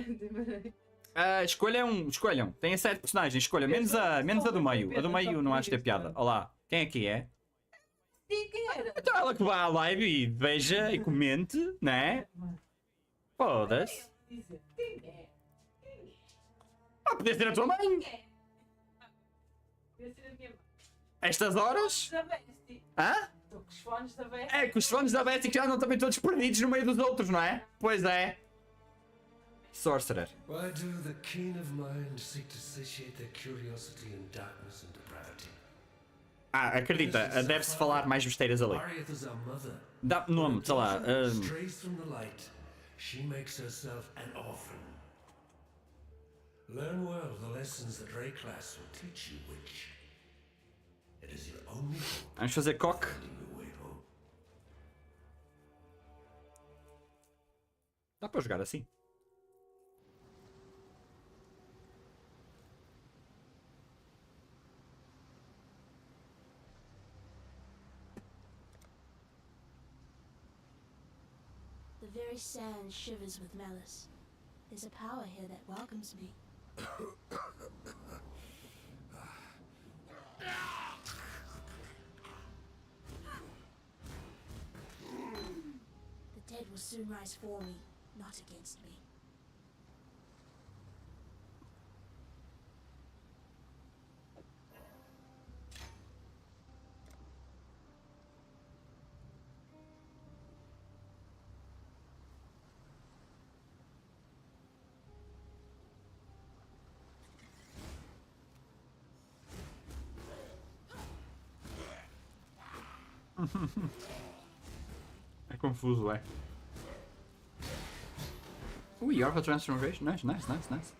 Escolham. Tem 7 personagens, escolham. Menos a do meio. A do meio não acho ter piada. Olá, quem é que é? Sim, quem era? Então ela que vá à live e veja e comente, né? Foda-se. Quem é? Ah, podia ser a tua mãe. Podia ser a minha mãe. Estas horas? Da Bestie. Hã? Estou com os fones da Bestie. É, que os fones da Betty que já andam também todos perdidos no meio dos outros, não é? Pois é. Sorcerer. Why do the keen of mind seek to satiate their curiosity in darkness and depravity? Ah, acredita, deve-se falar mais besteiras ali. Ariath is our mother. Dá nome, sei lá. Strays from the light, she makes herself an orphan. Learn well the lessons that Ray class will teach you, witch. It is your only hope. Vamos fazer coque. Dá para jogar assim. The very sand shivers with malice. There's a power here that welcomes me. The dead will soon rise for me, not against me. É confuso, é. Ooh, Yarva transformation. Nice, nice, nice, nice.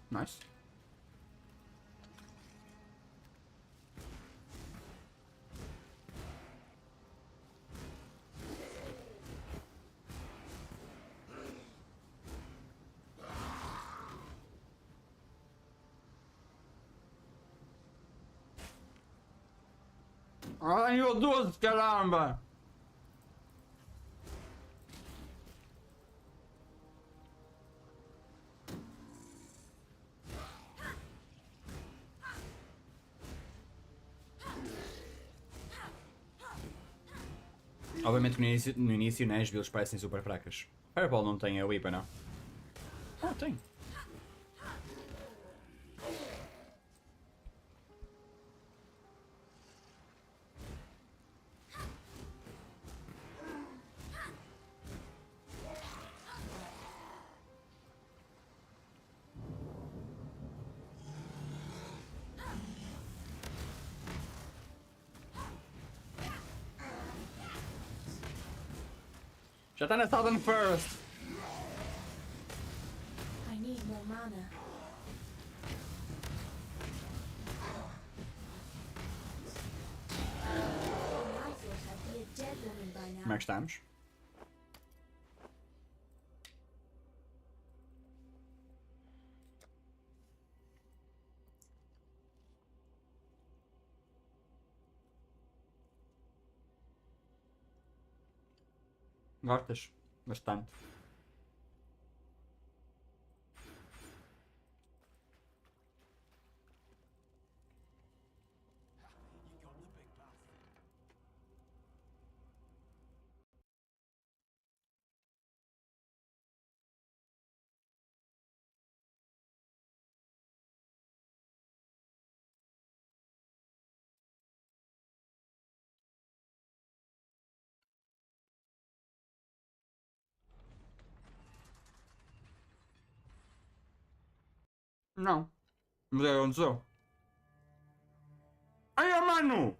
Nice. Ai, meu Deus, caramba! Obviamente no início né, as builds parecem super fracas. Fireball não tem a whip, não? Ah, tem. Já tá na Southern First. I need more mana. I thought I'd be a dead woman by now. Como é que estamos? Gostas? Bastante. Não. Mas é onde aconteceu. Ai, mano!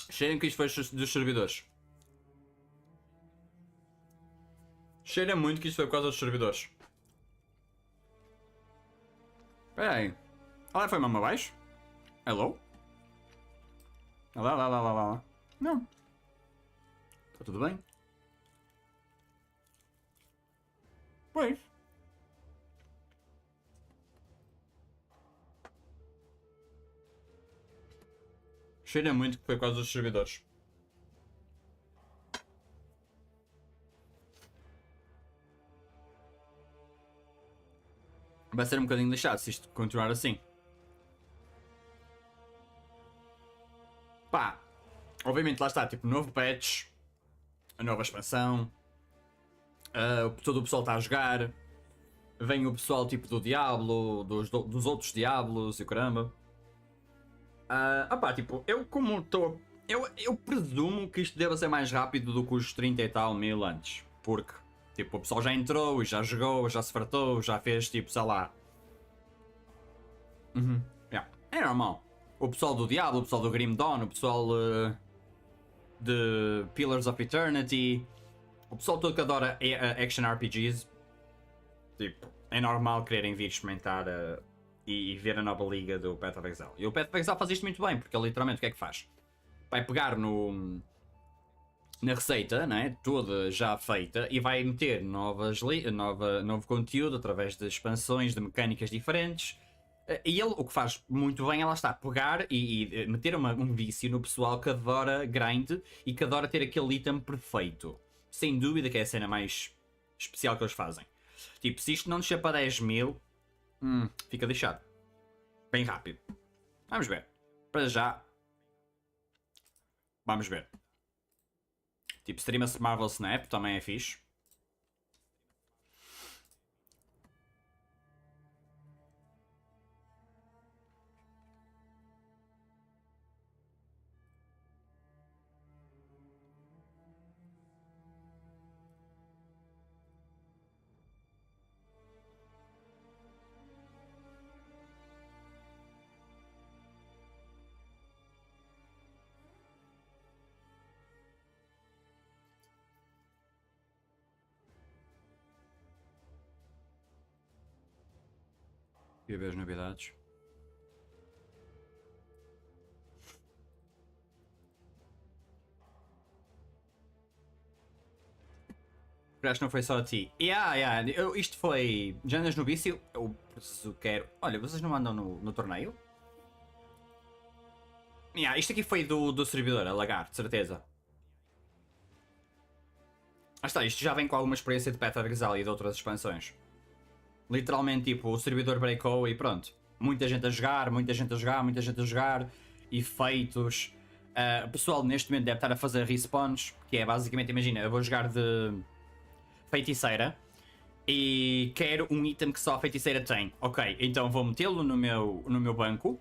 Cheirem que isto foi dos servidores. Cheira muito que isto foi por causa dos servidores. Espera aí. Ela foi mesmo abaixo? Hello? Lá. Não. Está tudo bem? Pois. Cheira muito que foi por causa dos servidores. Vai ser um bocadinho lixado se isto continuar assim. Pá, obviamente lá está, tipo, novo patch, a nova expansão, todo o pessoal está a jogar, vem o pessoal tipo do Diablo, dos outros Diablos e o caramba. Pá, tipo, eu como estou... Eu presumo que isto deva ser mais rápido do que os 30 e tal mil antes, porque, tipo, o pessoal já entrou e já jogou, já se fartou, já fez, tipo, sei lá. Yeah. É normal. O pessoal do Diablo, o pessoal do Grim Dawn, o pessoal de Pillars of Eternity, o pessoal todo que adora action RPGs, tipo, é normal quererem vir experimentar e ver a nova liga do Path of Exile. E o Path of Exile faz isto muito bem, porque ele literalmente o que é que faz? Vai pegar na receita, né, toda já feita, e vai meter novo conteúdo através de expansões, de mecânicas diferentes. E ele o que faz muito bem é lá está, pegar e meter um vício no pessoal que adora grind e que adora ter aquele item perfeito. Sem dúvida que é a cena mais especial que eles fazem. Tipo, se isto não descer para 10 mil, fica deixado. Bem rápido. Vamos ver. Para já. Vamos ver. Tipo, streama-se Marvel Snap, também é fixe. E ver as novidades. Acho que não foi só a ti. Isto foi. Já andas no vício? Eu preciso, quero. Olha, vocês não andam no torneio? Isto aqui foi do servidor, a lagar, de certeza. Está, isto já vem com alguma experiência de Path of Exile e de outras expansões. Literalmente, tipo, o servidor breakou e pronto. Muita gente a jogar, muita gente a jogar, muita gente a jogar. Efeitos. O pessoal neste momento deve estar a fazer respawns, que é basicamente, imagina, eu vou jogar de feiticeira e quero um item que só a feiticeira tem. Ok, então vou metê-lo no meu banco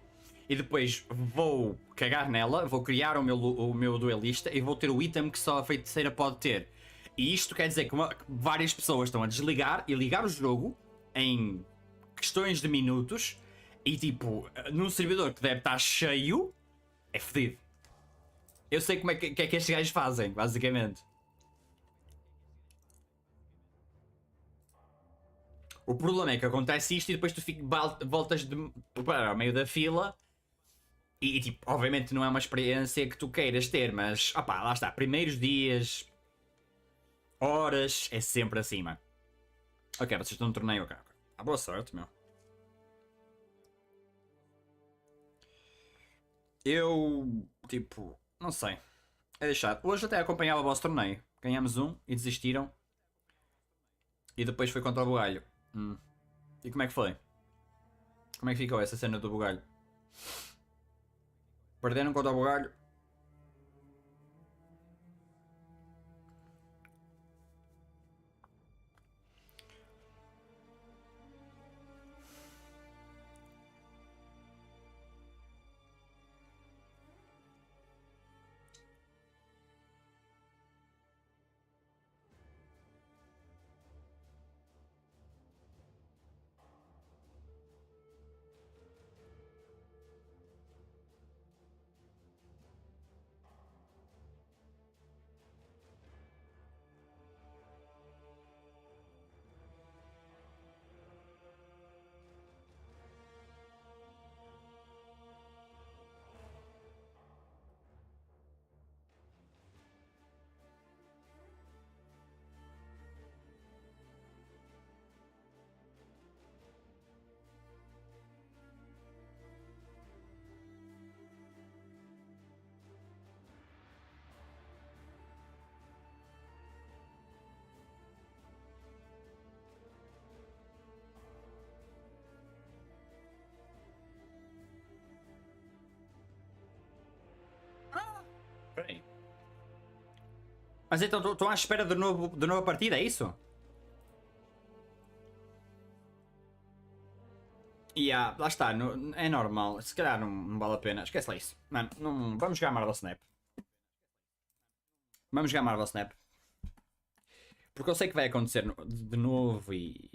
e depois vou cagar nela, vou criar o meu duelista e vou ter o item que só a feiticeira pode ter. E isto quer dizer que várias pessoas estão a desligar e ligar o jogo em questões de minutos e tipo, num servidor que deve estar cheio, é fedido. Eu sei como é que estes gajos fazem, basicamente. O problema é que acontece isto e depois tu voltas para o meio da fila e tipo, obviamente não é uma experiência que tu queiras ter, mas opá, lá está, primeiros dias, horas, é sempre assim, mano. Ok, vocês estão no torneio, ok. Boa sorte, meu. Eu, tipo, não sei. É deixado. Hoje até acompanhava o vosso torneio. Ganhamos um e desistiram. E depois foi contra o bugalho. E como é que foi? Como é que ficou essa cena do bugalho? Perderam contra o bugalho? Bem. Mas então estão à espera de nova partida, é isso? Lá está, é normal. Se calhar não vale a pena. Esquece lá isso. Mano, vamos jogar Marvel Snap. Vamos jogar Marvel Snap. Porque eu sei que vai acontecer de novo e